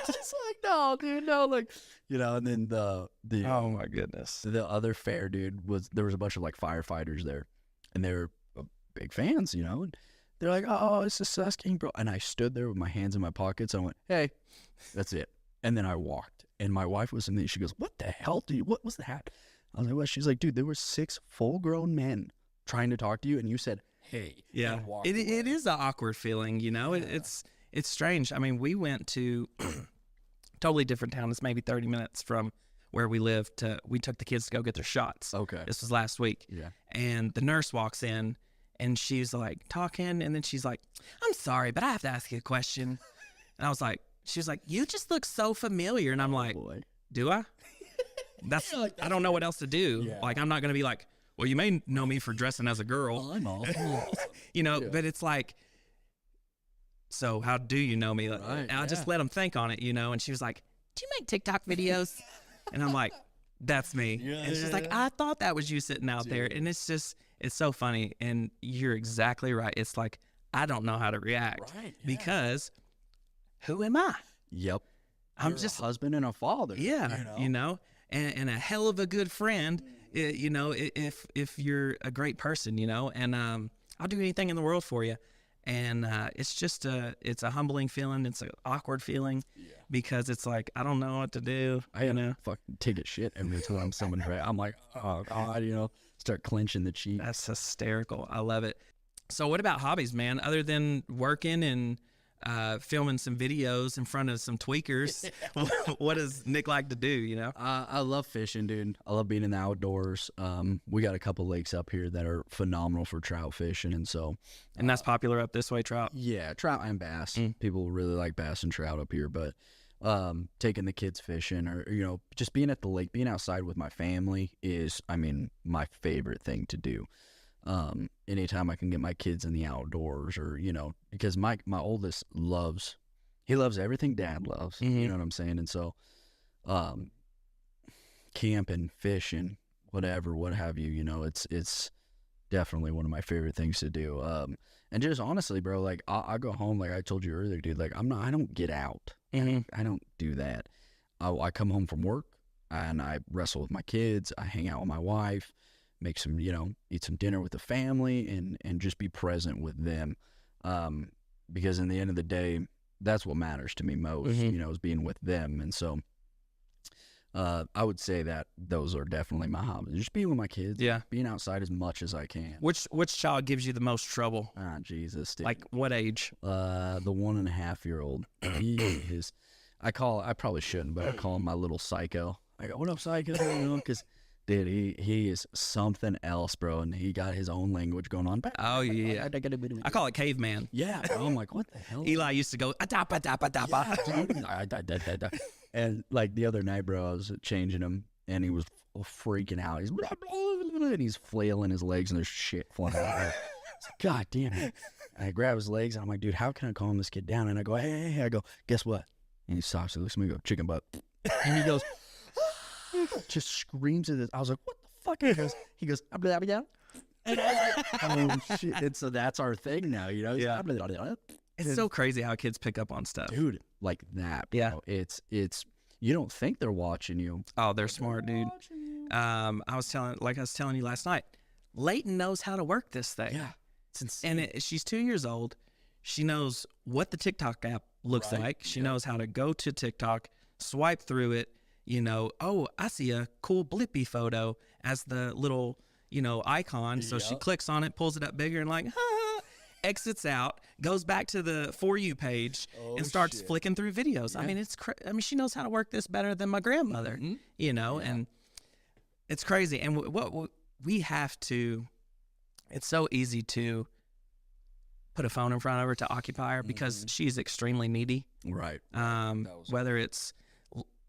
Just like, no, dude, no, like, you know. And then the oh my goodness, the other fair, dude, there was a bunch of like firefighters there, and they were big fans, you know. And they're like, oh, it's a sus king, bro. And I stood there with my hands in my pockets. I went, hey, that's it. And then I walked. And my wife was in there. She goes, what the hell, dude? What was that? I was like, what? She's like, dude, there were 6 full-grown men trying to talk to you, and you said, hey. Yeah, it is an awkward feeling, you know. Yeah. It's strange. I mean, we went to totally different town. It's maybe 30 minutes from where we live. We took the kids to go get their shots. Okay. This was last week. Yeah. And the nurse walks in, and she's like talking, and then she's like, I'm sorry, but I have to ask you a question. And I was like, she was like, you just look so familiar. And I'm like, boy. Do I? That's I don't know what else to do. Yeah. Like, I'm not going to be like, well, you may know me for dressing as a girl. Well, I'm awesome. You know, but it's like, so how do you know me? Right, and I just let them think on it, you know. And she was like, do you make TikTok videos? And I'm like, that's me. Yeah, and she's like, I thought that was you sitting out there. And it's just, it's so funny. And you're exactly right. It's like, I don't know how to react because who am I? Yep. I'm just a husband and a father. Yeah. You know, and a hell of a good friend, you know, if you're a great person, you know, and I'll do anything in the world for you. And it's just it's a humbling feeling. It's an awkward feeling because it's like, I don't know what to do. I know, fucking take a shit every time someone tries. I'm like, oh God, you know, start clenching the cheek. That's hysterical. I love it. So what about hobbies, man? Other than working and filming some videos in front of some tweakers, what does Nick like to do, you know? I love fishing, dude. I love being in the outdoors. We got a couple lakes up here that are phenomenal for trout fishing, and so and that's popular up this way, trout. Yeah, trout and bass. People really like bass and trout up here, but taking the kids fishing, or, you know, just being at the lake, being outside with my family is, I mean, my favorite thing to do. Anytime I can get my kids in the outdoors, or, you know, because my oldest loves, he loves everything dad loves. Mhm. You know what I'm saying? And so, camping, fishing, whatever, what have you, it's definitely one of my favorite things to do. And just honestly, bro, like I go home, like I told you earlier, dude, like I don't get out. Mhm. I don't do that. I come home from work and I wrestle with my kids. I hang out with my wife, make some, eat some dinner with the family and just be present with them. Because in the end of the day, that's what matters to me most, Mhm. is being with them. And so, I would say that those are definitely my hobbies. Just being with my kids. Yeah. Being outside as much as I can. Which child gives you the most trouble? Ah, Jesus, dude. Like what age? The 1.5-year-old. He is. I probably shouldn't, but I call him my little psycho. I go, what up, psycho? Because, dude, he is something else, bro. And he got his own language going on. Oh yeah. I call it caveman. Yeah, bro. I'm like, what the hell? Eli used to go adapa dapa dapa. Yeah, dude. And like the other night, bro, I was changing him, and he was freaking out. He's flailing his legs, and there's shit flying out. I was like, God damn it! And I grab his legs, and I'm like, dude, how can I calm this kid down? And I go, hey. I go, guess what? And he stops. He looks at me, and go, chicken butt. And he goes, just screams at this. I was like, what the fuck? He goes, blah, blah, blah. And I was like, oh shit! And so that's our thing now, Yeah. Blah, blah, blah. It's so crazy how kids pick up on stuff. Dude, like that. Bro. Yeah. It's you don't think they're watching you. Oh, they're smart, dude. I was telling you last night, Leighton knows how to work this thing. Yeah. It's insane. And she's 2 years old. She knows what the TikTok app looks Right. like. She knows how to go to TikTok, swipe through it, oh, I see a cool blippy photo as the little, icon. So she Yep. clicks on it, pulls it up bigger and like, exits out, goes back to the For You page and starts flicking through videos. I mean, she knows how to work this better than my grandmother, and it's crazy. And what we have to, it's so easy to put a phone in front of her to occupy her because she's extremely needy. Right. Whether it's,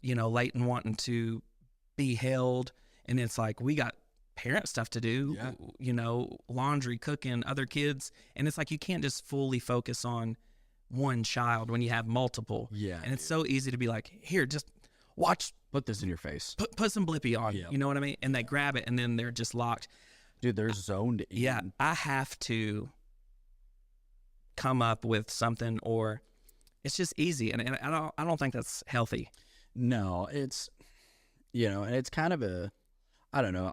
Leighton wanting to be held, and it's like, we got parent stuff to do, laundry, cooking, other kids. And it's like, you can't just fully focus on one child when you have multiple. Yeah. And it's so easy to be like, here, just watch, Put this in your face. put some Blippy on, Yep. you know what I mean? And they grab it and then they're just locked. Dude, they're zoned in. Yeah. I have to come up with something, or it's just easy. And I don't think that's healthy. No, it's, and it's kind of I don't know.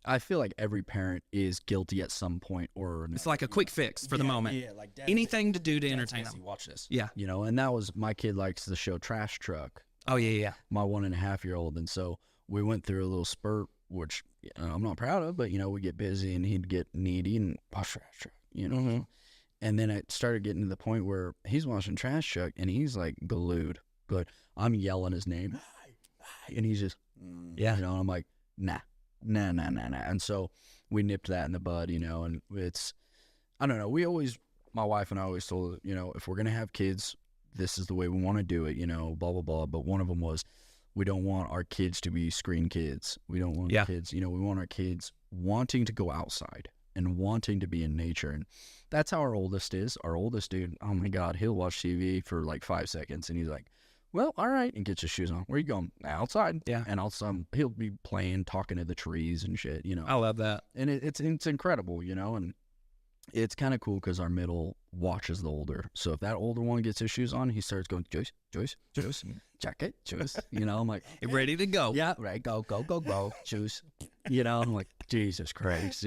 I feel like every parent is guilty at some point or another. It's like a quick fix for the moment. Yeah, like Dad, Anything to do to entertain Jesse, them. watch this. Yeah. And that was, my kid likes the show Trash Truck, Oh, yeah. my 1.5-year-old. And so we went through a little spurt, which I'm not proud of, but, we get busy and he'd get needy and watch Trash Truck, Mhm. And then it started getting to the point where he's watching Trash Truck and he's like glued. I'm yelling his name. And he's just, Yeah. and I'm like, nah. And so we nipped that in the bud, and it's, I don't know. My wife and I always told, if we're going to have kids, this is the way we want to do it, blah, blah, blah. But one of them was, we don't want our kids to be screen kids. We don't want kids, we want our kids wanting to go outside and wanting to be in nature. And that's how our oldest is. Our oldest dude, oh my God, he'll watch TV for like 5 seconds and he's like, well, all right, and gets his shoes on. Where you going? Outside. Yeah. And he'll be playing, talking to the trees and shit, I love that. And it's incredible, and it's kind of cool because our middle watches the older. So if that older one gets his shoes on, he starts going, Joyce, jacket, Joyce. I'm like, Ready to go. yeah, right, go, shoes. I'm like, Jesus Christ,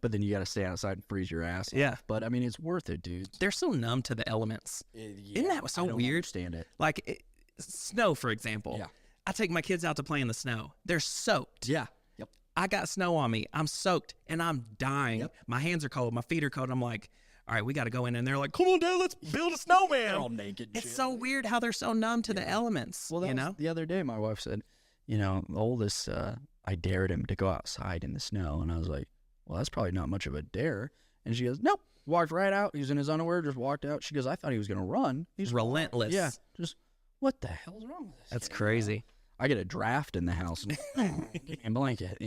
But then you got to stay outside and freeze your ass. Yeah. But I mean, it's worth it, dude. They're so numb to the elements. Isn't that so I don't weird? understand it. Like snow, for example. Yeah. I take my kids out to play in the snow. They're soaked. Yeah. Yep. I got snow on me. I'm soaked and I'm dying. Yep. My hands are cold. My feet are cold. I'm like, all right, we got to go in. And they're like, come on, Dad, let's build a snowman. They're all naked. and It's shit. so weird how they're so numb to the elements. Well, that was the other day, my wife said, the oldest, I dared him to go outside in the snow. And I was like, well, that's probably not much of a dare. And she goes, nope. Walked right out. He was in his underwear, just walked out. She goes, I thought he was going to run. He's relentless. Yeah. Just, what the hell's wrong with this? That's kid? crazy. I get a draft in the house and blanket,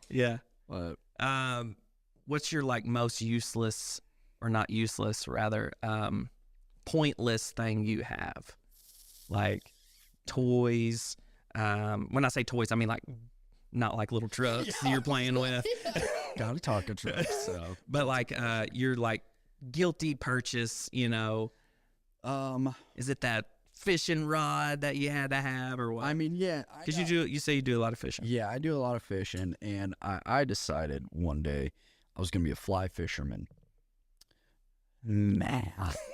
Yeah. But What's your most useless, or not useless, rather, pointless thing you have? like toys. When I say toys, I mean like not like little trucks you're playing with. Gotta talk a truck. So, but like your like guilty purchase, you know. Is it that fishing rod that you had to have, or what? I mean, yeah, because you say you do a lot of fishing. Yeah, I do a lot of fishing, and I decided one day I was gonna be a fly fisherman. Man,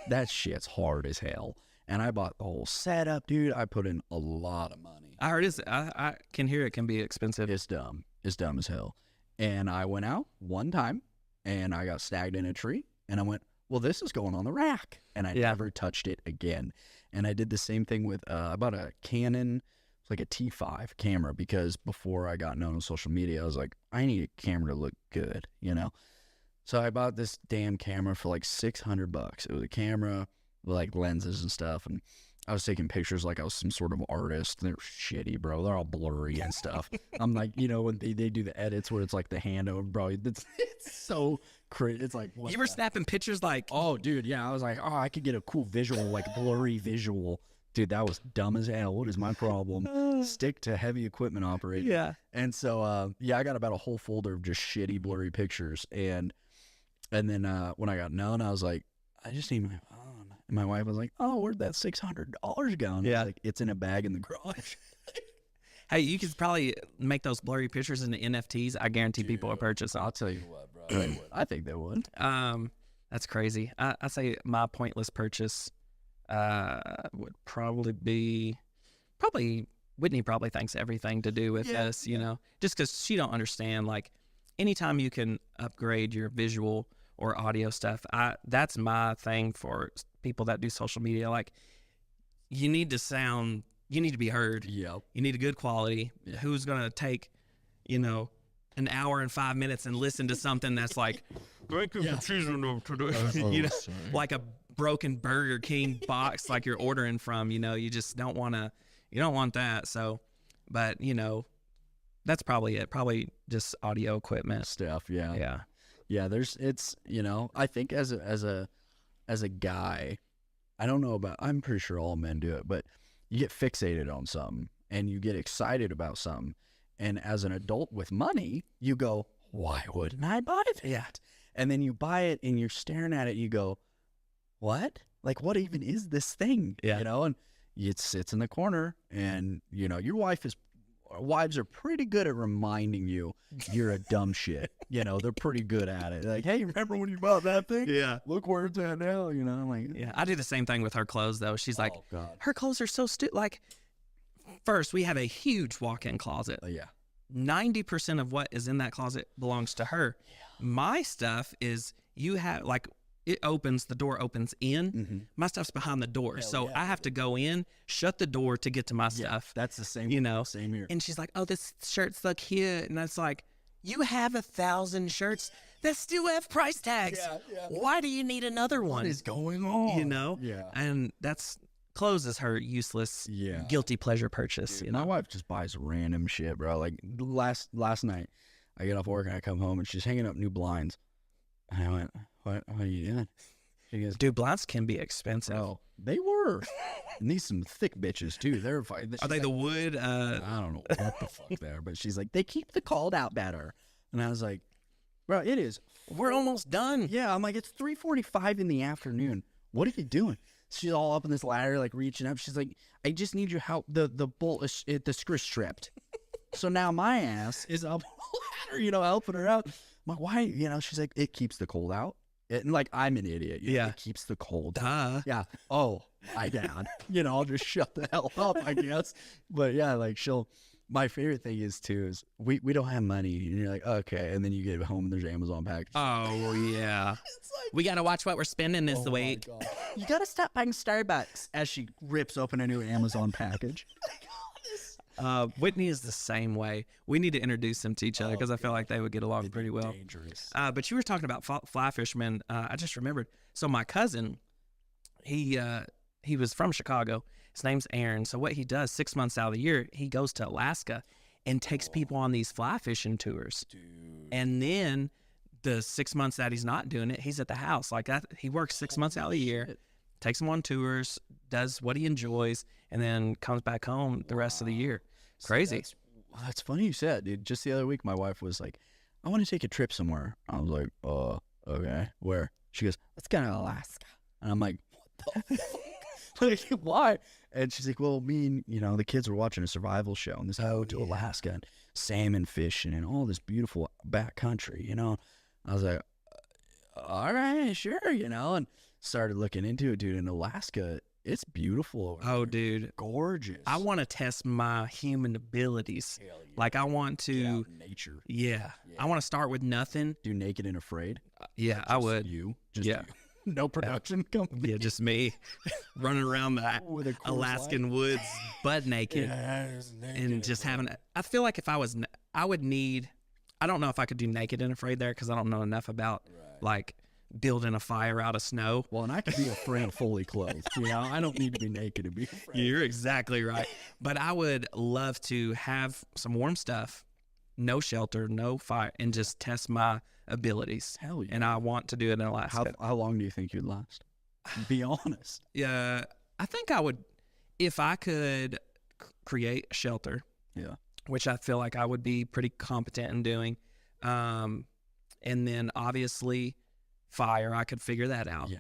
that shit's hard as hell. And I bought the whole setup, dude. I put in a lot of money. I heard I can hear it can be expensive. It's dumb. It's dumb as hell. And I went out one time, and I got snagged in a tree, and I went, well, this is going on the rack. And I never touched it again. And I did the same thing with, I bought a Canon, it's like a T5 camera, because before I got known on social media, I was like, I need a camera to look good, you know? So I bought this damn camera for like $600. It was a camera with like lenses and stuff. And I was taking pictures like I was some sort of artist. They're shitty, bro. They're all blurry and stuff. I'm like, you know, when they do the edits where it's like the hand over, bro, it's so crazy. It's like, what you were snapping pictures like, oh, dude, yeah. I was like, oh, I could get a cool visual, like blurry visual. Dude, that was dumb as hell. What is my problem? Stick to heavy equipment operating. Yeah. And so, I got about a whole folder of just shitty, blurry pictures. And then when I got known, I was like, I just need my phone. And my wife was like, oh, where'd that $600 go? And I was like, it's in a bag in the garage. Hey, you could probably make those blurry pictures into NFTs. I guarantee people will purchase them. I'll tell you what, bro. They would. I think they would. That's crazy. I say my pointless purchase would probably be Whitney probably thinks everything to do with this, you know, just because she don't understand. Like, anytime you can upgrade your visual or audio stuff, that's my thing for people that do social media. Like, you need to be heard. Yep. You need a good quality. Yeah. Who's going to take, you know, an hour and 5 minutes and listen to something that's like, thank you for choosing to, you know, like a broken Burger King box like you're ordering from, you know, you just don't want that. So, but, you know, that's probably it. Probably just audio equipment stuff. Yeah. Yeah. Yeah. It's, you know, I think as a guy, I don't know about, I'm pretty sure all men do it, but you get fixated on something and you get excited about something. And as an adult with money, you go, why wouldn't I buy that? Yeah. And then you buy it and you're staring at it. You go, what? Like, what even is this thing? Yeah. You know, and it sits in the corner, and, you know, your wives are pretty good at reminding you you're a dumb shit. You know, they're pretty good at it. Like, hey, remember when you bought that thing? Yeah. Look where it's at now, you know? I'm like, yeah. I do the same thing with her clothes, though. She's like, oh, God. Her clothes are so stupid. Like, first, we have a huge walk-in closet. Yeah. 90% of what is in that closet belongs to her. Yeah. My stuff is, you have, like, the door opens in. Mm-hmm. My stuff's behind the door. So I have to go in, shut the door to get to my stuff. That's the same, you know, same here. And she's like, oh, this shirt's so cute. And that's like, you have 1,000 shirts that still have price tags. Yeah. Why do you need another one? What is going on? You know? Yeah. And clothes is her useless, guilty pleasure purchase. Dude, you know? My wife just buys random shit, bro. Like last night, I get off work and I come home and she's hanging up new blinds. And I went, what are you doing? She goes, dude, blinds can be expensive. Oh, they were. And these some thick bitches too. They're fine. Are they the wood? I don't know what the fuck they are, but she's like, they keep the cold out better. And I was like, bro, it is. We're almost done. Yeah, I'm like, it's 3:45 in the afternoon. What are you doing? She's all up on this ladder, like reaching up. She's like, I just need your help. The bolt is the screw stripped. So now my ass is up on the ladder, you know, helping her out. I'm like, why? You know, she's like, it keeps the cold out. And like, I'm an idiot. You know, it keeps the cold. Duh. Yeah. Oh, my God. You know, I'll just shut the hell up, I guess. But yeah, like my favorite thing is we don't have money. And you're like, okay. And then you get home and there's Amazon package. Oh, yeah. It's like, we got to watch what we're spending this week. You got to stop buying Starbucks, as she rips open a new Amazon package. Whitney is the same way. We need to introduce them to each other because I feel like they would get along pretty well. Dangerous. But you were talking about fly fishermen. I just remembered. So my cousin, he was from Chicago. His name's Aaron. So what he does 6 months out of the year, he goes to Alaska and takes people on these fly fishing tours. Dude. And then the 6 months that he's not doing it, he's at the house like that. He works 6 months out of the year, takes them on tours, does what he enjoys, and then comes back home the rest of the year. Crazy. That's funny you said, dude. Just the other week, my wife was like, I want to take a trip somewhere. I was like, okay. Where? She goes, let's go to Alaska. And I'm like, what the fuck? Like, why? And she's like, well, the kids were watching a survival show, and this go to Alaska, and salmon fishing, and all this beautiful back country, I was like, all right, sure, and started looking into it, dude. In Alaska, it's beautiful. Oh, dude. Gorgeous. I want to test my human abilities. Hell yeah. Like, I want to. Get out in nature. Yeah. I want to start with nothing. Do Naked and Afraid. Yeah, I would. You. Just yeah. You. No production company. Yeah, just me running around the Alaskan woods butt naked and just having. I feel like if I would need. I don't know if I could do Naked and Afraid there because I don't know enough about like building a fire out of snow. Well, and I could be afraid fully clothed. I don't need to be naked to be afraid. You're exactly right. But I would love to have some warm stuff, no shelter, no fire, and just test my abilities. Hell yeah. And I want to do it in Alaska. How long do you think you'd last? Be honest. Yeah, I think I would, if I could create a shelter. Yeah. Which I feel like I would be pretty competent in doing. And then obviously fire, I could figure that out. Yeah.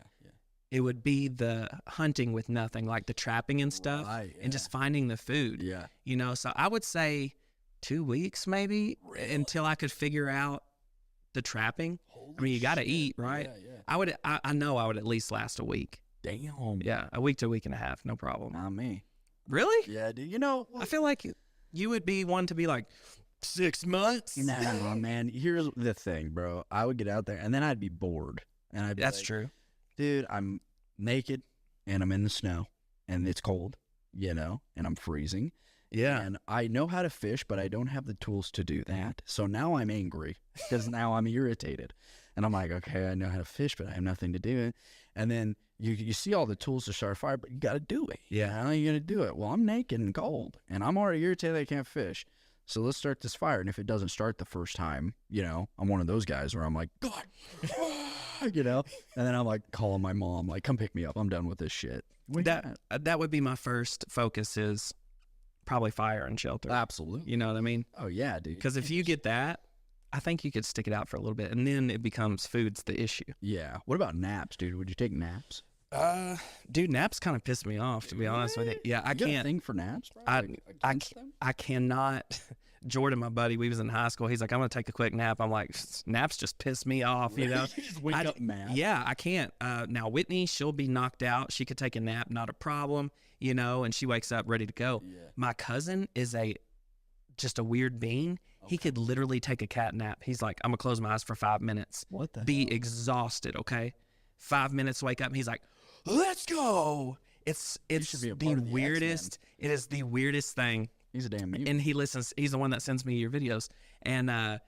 It would be the hunting with nothing, like the trapping and stuff, and just finding the food. Yeah. So I would say 2 weeks maybe until I could figure out the trapping. Holy you got to eat, right? Yeah. I know I would at least last a week. Damn. Yeah, a week to a week and a half, no problem. Not me. Really? Yeah, dude. I feel like you would be one to be like 6 months. Nah, man. Here's the thing, bro. I would get out there, and then I'd be bored. And I'd be That's like, true. Dude, I'm naked, and I'm in the snow, and it's cold, and I'm freezing. Yeah. And I know how to fish, but I don't have the tools to do that. So now I'm angry because now I'm irritated. And I'm like, okay, I know how to fish, but I have nothing to do it. And then you see all the tools to start a fire, but you got to do it. Yeah. How are you going to do it? Well, I'm naked and cold, and I'm already irritated I can't fish. So let's start this fire. And if it doesn't start the first time, I'm one of those guys where I'm like, God, and then I'm like calling my mom, like, come pick me up. I'm done with this shit. That would be my first focus is probably fire and shelter. Absolutely. You know what I mean? Oh, yeah, dude. Because if you get that, I think you could stick it out for a little bit, and then it becomes food's the issue. Yeah. What about naps, dude? Would you take naps? Dude, naps kind of piss me off, to be honest with you. Yeah, I You got a can't. thing for naps, bro? I cannot. Jordan, my buddy, we was in high school. He's like, I'm gonna take a quick nap. I'm like, naps just piss me off, You just wake up mad. Yeah, I can't. Now Whitney, she'll be knocked out. She could take a nap, not a problem, and she wakes up ready to go. Yeah. My cousin is just a weird being. Okay. He could literally take a cat nap. He's like, I'm gonna close my eyes for 5 minutes. What the Be hell? Exhausted, okay? 5 minutes, wake up, and he's like, let's go. It's should be a the part of the weirdest. It is the weirdest thing. He's a damn mutant. And he listens. He's the one that sends me your videos. And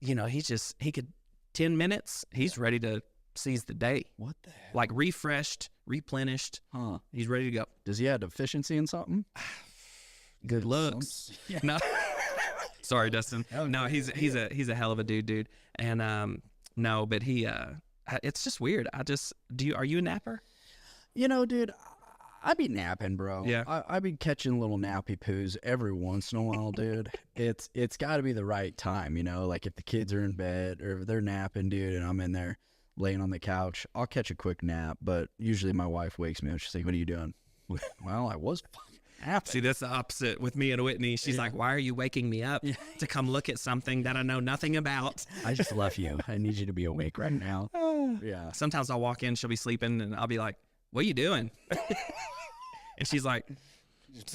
he could 10 minutes. He's ready to seize the day. What the hell? Like refreshed, replenished. Huh. He's ready to go. Does he have deficiency in something? Good looks. Yeah. No. Sorry, Dustin. No, he's a hell of a dude. And no, but he it's just weird. Are you a napper? Dude, I'd be napping, bro. Yeah. I'd be catching little nappy poos every once in a while, dude. It's got to be the right time, like if the kids are in bed or if they're napping, dude, and I'm in there laying on the couch, I'll catch a quick nap, but usually my wife wakes me up. She's like, what are you doing? Well, I was fucking napping. See, that's the opposite with me and Whitney. She's like, why are you waking me up to come look at something that I know nothing about? I just love you. I need you to be awake right now. Yeah. Sometimes I'll walk in, she'll be sleeping, and I'll be like, what are you doing? And she's like,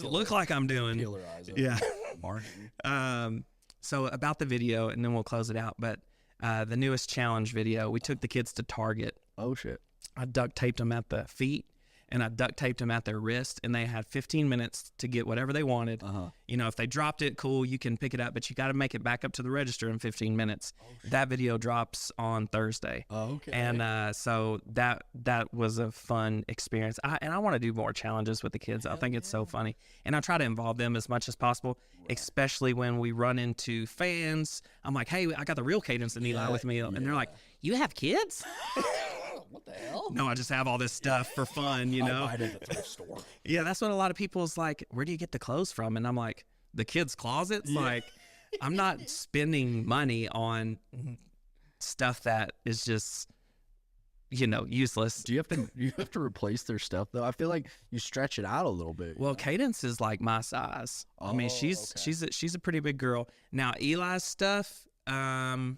look like I'm doing. Peel her eyes up. Yeah. Martin. So about the video, and then we'll close it out. But the newest challenge video, we took the kids to Target. Oh, shit. I duct taped them at the feet, and I duct taped them at their wrist, and they had 15 minutes to get whatever they wanted. Uh-huh. If they dropped it, cool, you can pick it up, but you got to make it back up to the register in 15 minutes. That video drops on Thursday. Oh, okay. And so that was a fun experience. I want to do more challenges with the kids. I think it's so funny. And I try to involve them as much as possible, especially when we run into fans. I'm like, hey, I got the real Cadence and Eli with me. And they're like, you have kids? what the hell? No, I just have all this stuff for fun, you know? I buy it at the thrift store. Yeah, that's what a lot of people is like, where do you get the clothes from? And I'm like, the kids' closets? Yeah. Like, I'm not spending money on stuff that is just, you know, useless. Do you have to replace their stuff though? I feel like you stretch it out a little bit. Well, Cadence is like my size. I mean, she's a pretty big girl. Now, Eli's stuff, I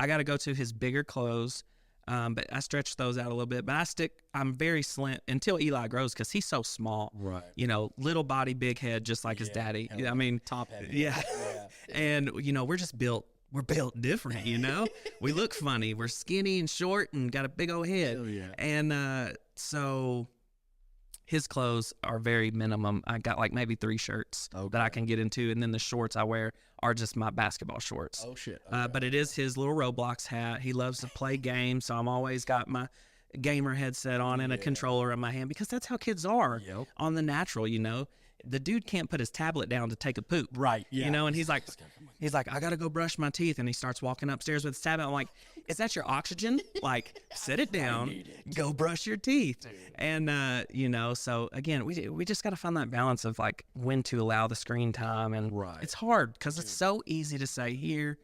got to go to his bigger clothes, but I stretch those out a little bit. But I'm very slim until Eli grows because he's so small. Right. You know, little body, big head, just like his daddy. I mean, top heavy. Yeah. And, you know, we're built different, you know? We look funny. We're skinny and short and got a big old head. Oh, yeah. And so his clothes are very minimum. I got like maybe 3 shirts that I can get into. And then the shorts I wear are just my basketball shorts. Oh, shit. But it is his little Roblox hat. He loves to play games. So I'm always got my gamer headset on and a controller in my hand because that's how kids are on the natural, you know? The dude can't put his tablet down to take a poop. Right. Yeah. You know, and he's like, I got to go brush my teeth. And he starts walking upstairs with his tablet. I'm like, is that your oxygen? Like, sit it down, go brush your teeth. And, you know, so again, we just got to find that balance of like when to allow the screen time. And it's hard because it's so easy to say, here,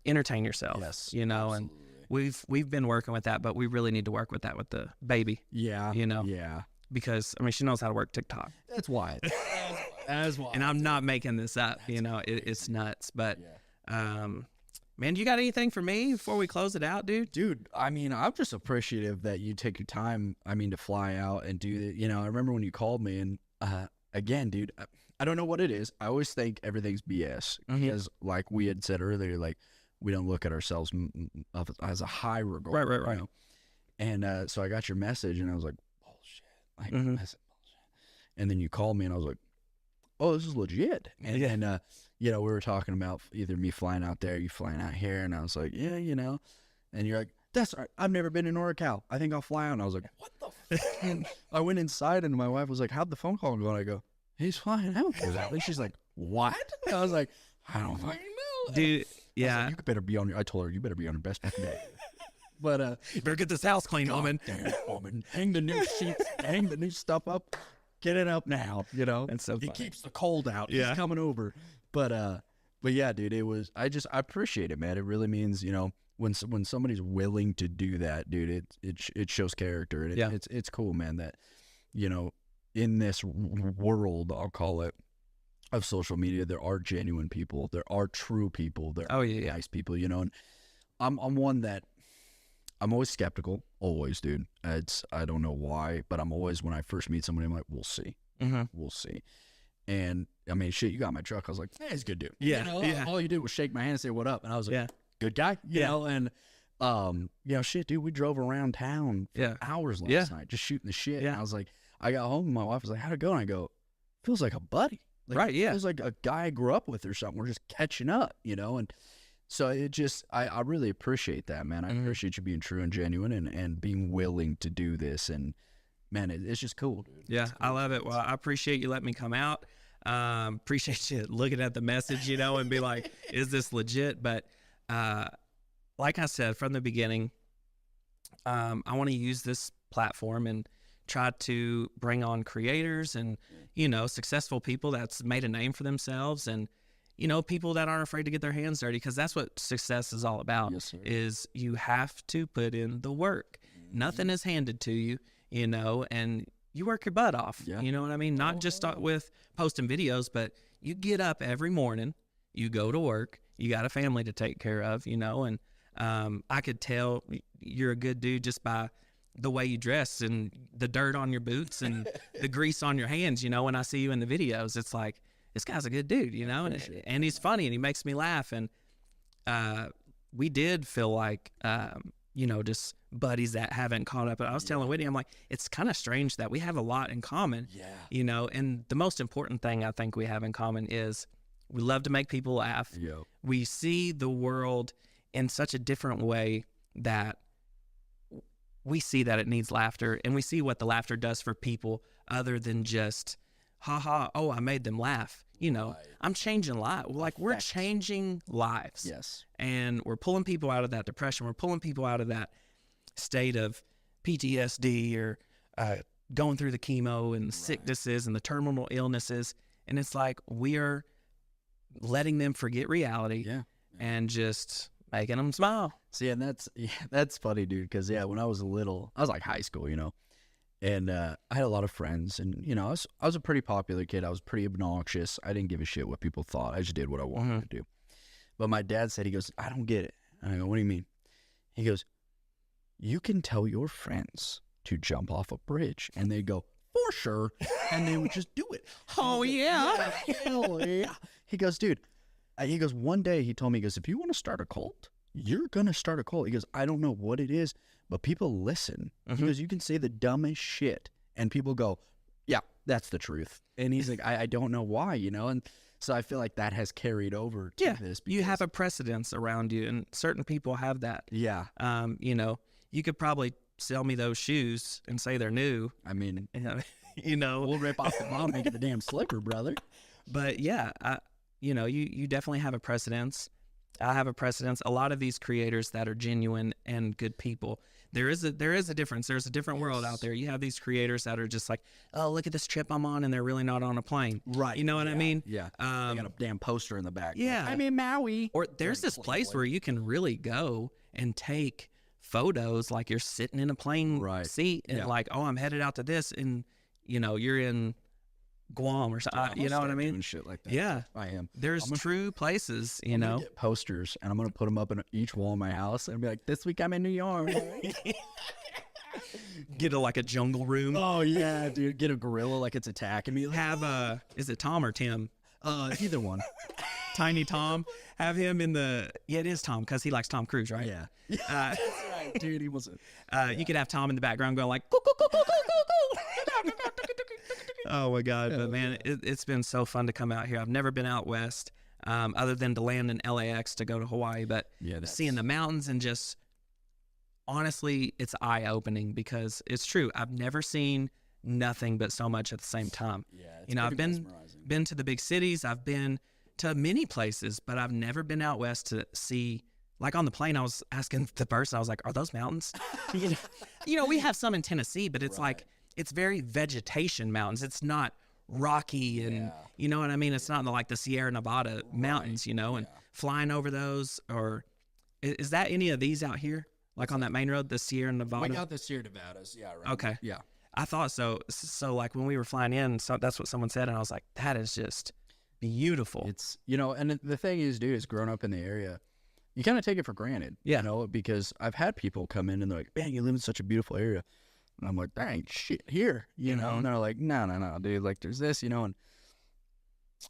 entertain yourself. Yes. You know, and we've been working with that, but we really need to work with that with the baby. Yeah. You know? Yeah. Because, I mean, she knows how to work TikTok. That's why. That's why. And I'm not making this up, you know, it's nuts. But, man, you got anything for me before we close it out, dude? Dude, I mean, I'm just appreciative that you take your time, to fly out and do it. You know, I remember when you called me and, again, dude, I don't know what it is. I always think everything's BS because like we had said earlier, like we don't look at ourselves as a high regard. Right. You know? And so I got your message and I was like, bullshit. Like, I said, bullshit. And then you called me and I was like, oh, this is legit. And then, you know, we were talking about either me flying out there, you flying out here. And I was like, yeah, you know, and you're like, that's all right. I've never been in NorCal. I think I'll fly out. And I was like, what the fuck? And I went inside and my wife was like, how'd the phone call go? And I go, he's flying out. And she's like, what? And I was like, I don't fucking know. Dude, yeah. Like, you better be on your, I told her, you better be on your best day. But, you better get this house clean, woman. Damn, woman. Hang the new sheets, hang the new stuff up. Get it up now, you know. And so it keeps the cold out. Yeah. He's coming over. But yeah, dude, it was, I appreciate it, man. It really means, you know, when somebody's willing to do that, dude, it shows character. And it's cool, man, that, you know, in this world, I'll call it, of social media, there are genuine people. There are true people. There are nice people, you know. And I'm one that, I'm always skeptical, always, dude. I don't know why, but I'm always, when I first meet somebody, I'm like, we'll see. We'll see. And I mean, shit, you got my truck. I was like, hey, he's a good dude. Yeah. You know, all you did was shake my hand and say, what up? And I was like, good guy. You know, and, you know, shit, dude, we drove around town for hours last night, just shooting the shit. And I was like, I got home and my wife was like, how'd it go? And I go, feels like a buddy. Like, feels like a guy I grew up with or something. We're just catching up, you know? And so it just, I really appreciate that, man. I appreciate you being true and genuine and being willing to do this. And, man, it's just cool, dude. Yeah, cool. I love it. Well, I appreciate you letting me come out. Appreciate you looking at the message, you know, and be like, is this legit? But like I said from the beginning, I want to use this platform and try to bring on creators and, you know, successful people that's made a name for themselves and, you know, people that aren't afraid to get their hands dirty, because that's what success is all about. Yes, sir. Is you have to put in the work. Nothing is handed to you, you know, and you work your butt off. Yeah. You know what I mean? Not just with posting videos, but you get up every morning, you go to work, you got a family to take care of, you know, and I could tell you're a good dude just by the way you dress and the dirt on your boots and the grease on your hands, you know. When I see you in the videos, it's like, this guy's a good dude, you know, and he's funny and he makes me laugh. And we did feel like, you know, just buddies that haven't caught up. But I was telling Whitney, I'm like, it's kind of strange that we have a lot in common, you know, and the most important thing I think we have in common is we love to make people laugh. We see the world in such a different way that we see that it needs laughter, and we see what the laughter does for people other than just, haha, oh, I made them laugh. You know, I'm changing lives. Like, we're changing lives. Yes. And we're pulling people out of that depression. We're pulling people out of that state of PTSD or going through the chemo and the sicknesses and the terminal illnesses. And it's like we are letting them forget reality and just making them smile. See, and that's funny, dude, because, when I was little, I was like high school, and I had a lot of friends, and, I was a pretty popular kid. I was pretty obnoxious. I didn't give a shit what people thought. I just did what I wanted to do. But my dad said, he goes, I don't get it. And I go, what do you mean? He goes, you can tell your friends to jump off a bridge, and they go, for sure, and they would just do it. Oh, yeah. Hell yeah. He goes, dude, one day he told me, he goes, if you want to start a cult, you're going to start a cult. He goes, I don't know what it is, but people listen. He goes, you can say the dumbest shit, and people go, yeah, that's the truth. And he's like, I don't know why, and so I feel like that has carried over to this. You have a precedence around you, and certain people have that. Yeah. You could probably sell me those shoes and say they're new. I mean, we'll rip off the bottom, make it the damn slipper, brother. But yeah, you definitely have a precedence. I have a precedence. A lot of these creators that are genuine and good people, there is a difference. There's a different world out there. You have these creators that are just like, oh, look at this trip I'm on, and they're really not on a plane. Right. You know what I mean? Yeah. They got a damn poster in the back. Yeah. I'm in Maui. Or there's this place where you can really go and take photos like you're sitting in a plane seat and like, oh, I'm headed out to this, and you're in Guam or something. You know what I mean? Doing shit like that. Yeah, I am. There's true places. I'm gonna get posters, and I'm gonna put them up in each wall in my house, and be like, this week I'm in New York. Get a jungle room. Oh yeah, dude. Get a gorilla like it's attacking me. Have is it Tom or Tim? Either one. Tiny Tom. Have him in the. Yeah, it is Tom because he likes Tom Cruise, right? Yeah. That's right, dude. He wasn't. You could have Tom in the background going like, "Coo, coo, coo, coo, coo, coo." Oh my God! But man, it's been so fun to come out here. I've never been out west, other than to land in LAX to go to Hawaii. But seeing the mountains and just honestly, it's eye opening because it's true. I've never seen nothing but so much at the same time. Yeah, I've been to the big cities. I've been to many places, but I've never been out west to see. Like on the plane, I was asking the person, I was like, "Are those mountains?" We have some in Tennessee, but it's like it's very vegetation mountains. It's not rocky, and you know what I mean. It's not like the Sierra Nevada mountains, and flying over those. Or is that any of these out here, like on that main road, the Sierra Nevada? We got the Sierra Nevadas, yeah. Right. Okay, yeah. I thought so. So like when we were flying in, so that's what someone said, and I was like, that is just beautiful. It's and the thing is, dude, is growing up in the area, you kind of take it for granted, because I've had people come in and they're like, man, you live in such a beautiful area. And I'm like, dang, shit, here, and they're like, no, dude, like there's this, and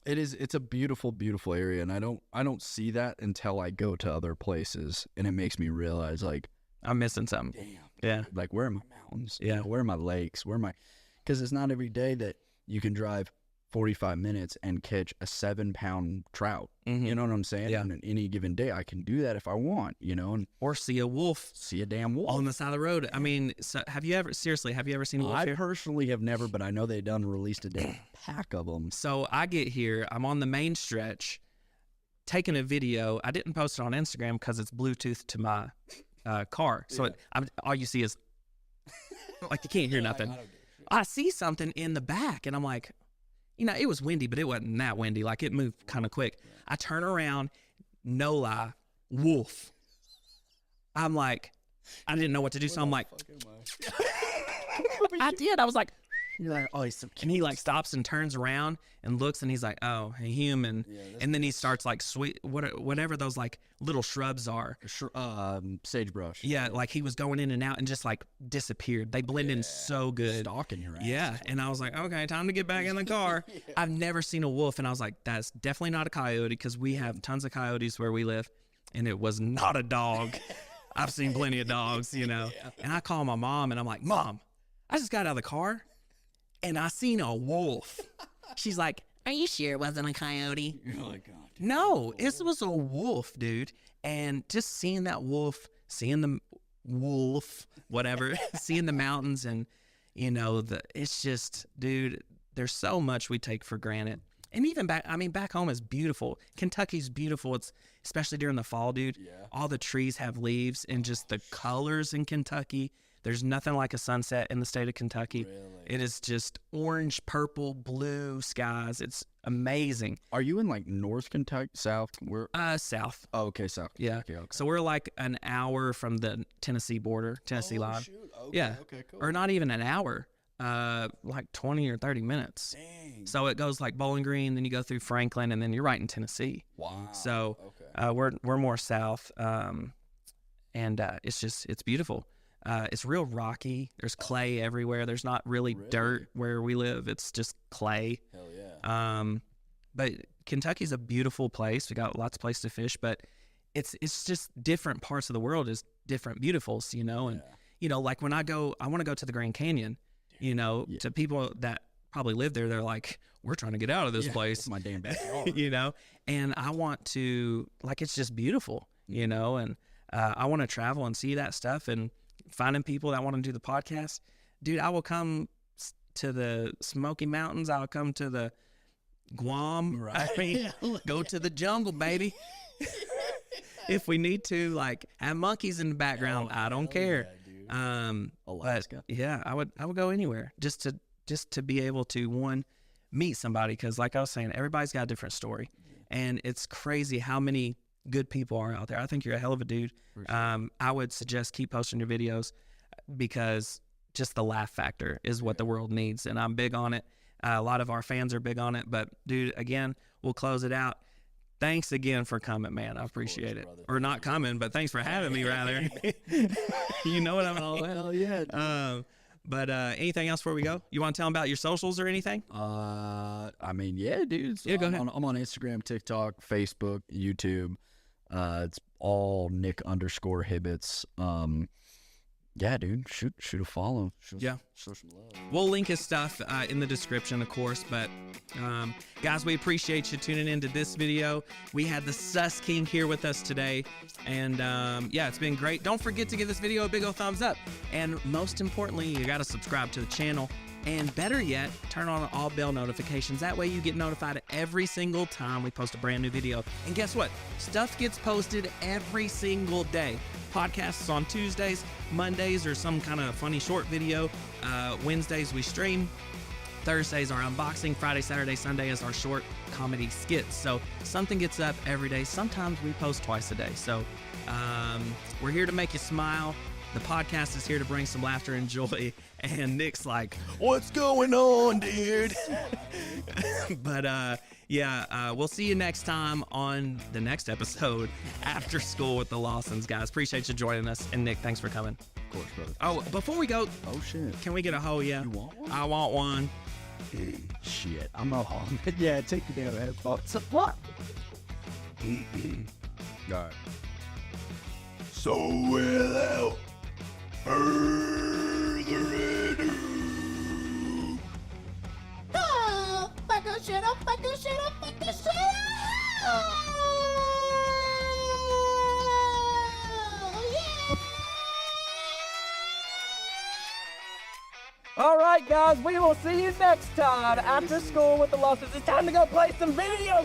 it's a beautiful, beautiful area. And I don't see that until I go to other places, and it makes me realize like, I'm missing something. Damn. Yeah. Like, where are my mountains? Yeah. Where are my lakes? Because it's not every day that you can drive 45 minutes and catch a 7-pound trout. Mm-hmm. You know what I'm saying? Yeah. And on any given day, I can do that if I want, or see a wolf. See a damn wolf. On the side of the road. I mean, so have you ever seen a wolf here? I personally have never, but I know they done released a damn pack of them. So I get here, I'm on the main stretch, taking a video. I didn't post it on Instagram because it's Bluetooth to my car. So all you see is, like, you can't hear nothing. I see something in the back, and I'm like, it was windy, but it wasn't that windy. Like, it moved kind of quick. I turn around, no lie, wolf. I'm like, I didn't know what to do, so I'm like, I did. I was like, you're like, oh, he's so cute. And he like stops and turns around and looks, and he's like, oh, a human. And then he starts like whatever those like little shrubs are. Sagebrush. Yeah, like he was going in and out and just like disappeared. They blend in so good. Stalking your ass. Yeah, and I was like, okay, time to get back in the car. I've never seen a wolf, and I was like, that's definitely not a coyote, because we have tons of coyotes where we live, and it was not a dog. I've seen plenty of dogs, And I call my mom, and I'm like, Mom, I just got out of the car, and I seen a wolf. She's like, are you sure it wasn't a coyote? You're like, God. No, it was a wolf, dude. And just seeing that wolf, seeing the wolf, whatever, seeing the mountains, and, it's just, dude, there's so much we take for granted. And even back home is beautiful. Kentucky's beautiful. It's especially during the fall, dude. Yeah. All the trees have leaves, and just the colors in Kentucky. There's nothing like a sunset in the state of Kentucky. Really? It is just orange, purple, blue skies. It's amazing. Are you in like North Kentucky, South? Where? South. Oh, okay, South. Yeah. Okay. So we're like an hour from the Tennessee border, Tennessee line. Shoot. Okay, Yeah. Okay. Cool. Or not even an hour, like 20 or 30 minutes. Dang. So it goes like Bowling Green, then you go through Franklin, and then you're right in Tennessee. Wow. So Okay. we're more south, and it's beautiful. It's real rocky. There's clay everywhere. There's not really dirt where we live. It's just clay. Hell yeah. But Kentucky's a beautiful place. We got lots of places to fish, but it's just different parts of the world is different beautifuls, you know. And you know, like when I want to go to the Grand Canyon. You know, to people that probably live there, they're like, we're trying to get out of this place. It's my damn backyard. You know, and I want to, like, it's just beautiful, you know, and I want to travel and see that stuff and finding people that want to do the podcast. Dude, I will come to the Smoky Mountains. I'll come to the Guam. Right. I mean, go to the jungle, baby. If we need to, like, have monkeys in the background, I don't care. Alaska. But yeah, I would go anywhere just to be able to meet somebody, because like I was saying, everybody's got a different story, and it's crazy how many good people are out there. I think you're a hell of a dude. Sure. I would suggest keep posting your videos, because just the laugh factor is what the world needs, and I'm big on it. A lot of our fans are big on it. But dude, again, we'll close it out. Thanks again for coming, man. I appreciate it. Brother. Or not coming, but thanks for having me, rather. You know what I mean? Oh, hell yeah. But anything else before we go? You want to tell them about your socials or anything? I mean, yeah, dude. So yeah, go ahead. I'm on Instagram, TikTok, Facebook, YouTube. It's all Nick_Hibbitts. Yeah, dude. Shoot a follow. Show some love. We'll link his stuff in the description, of course. But guys, we appreciate you tuning into this video. We had the Sus King here with us today, and yeah, it's been great. Don't forget to give this video a big old thumbs up, and most importantly, you got to subscribe to the channel. And better yet, turn on all bell notifications. That way you get notified every single time we post a brand new video. And guess what? Stuff gets posted every single day. Podcasts on Tuesdays, Mondays are some kind of funny short video. Wednesdays we stream. Thursdays are unboxing. Friday, Saturday, Sunday is our short comedy skits. So something gets up every day. Sometimes we post twice a day. So we're here to make you smile. The podcast is here to bring some laughter and joy. And Nick's like, what's going on, dude? But yeah, we'll see you next time on the next episode, After School with the Lawsons, guys. Appreciate you joining us. And Nick, thanks for coming. Of course, brother. Oh, before we go. Oh, shit. Can we get a ho, yeah? You want one? I want one. Shit. I'm not home. Yeah, take the damn headphones. What? All right. So without further ado, Oh, fuck this shit up, fuck this shit up, fuck this shit up! Yeah! All right, guys, we will see you next time after school with the Lawsons. It's time to go play some video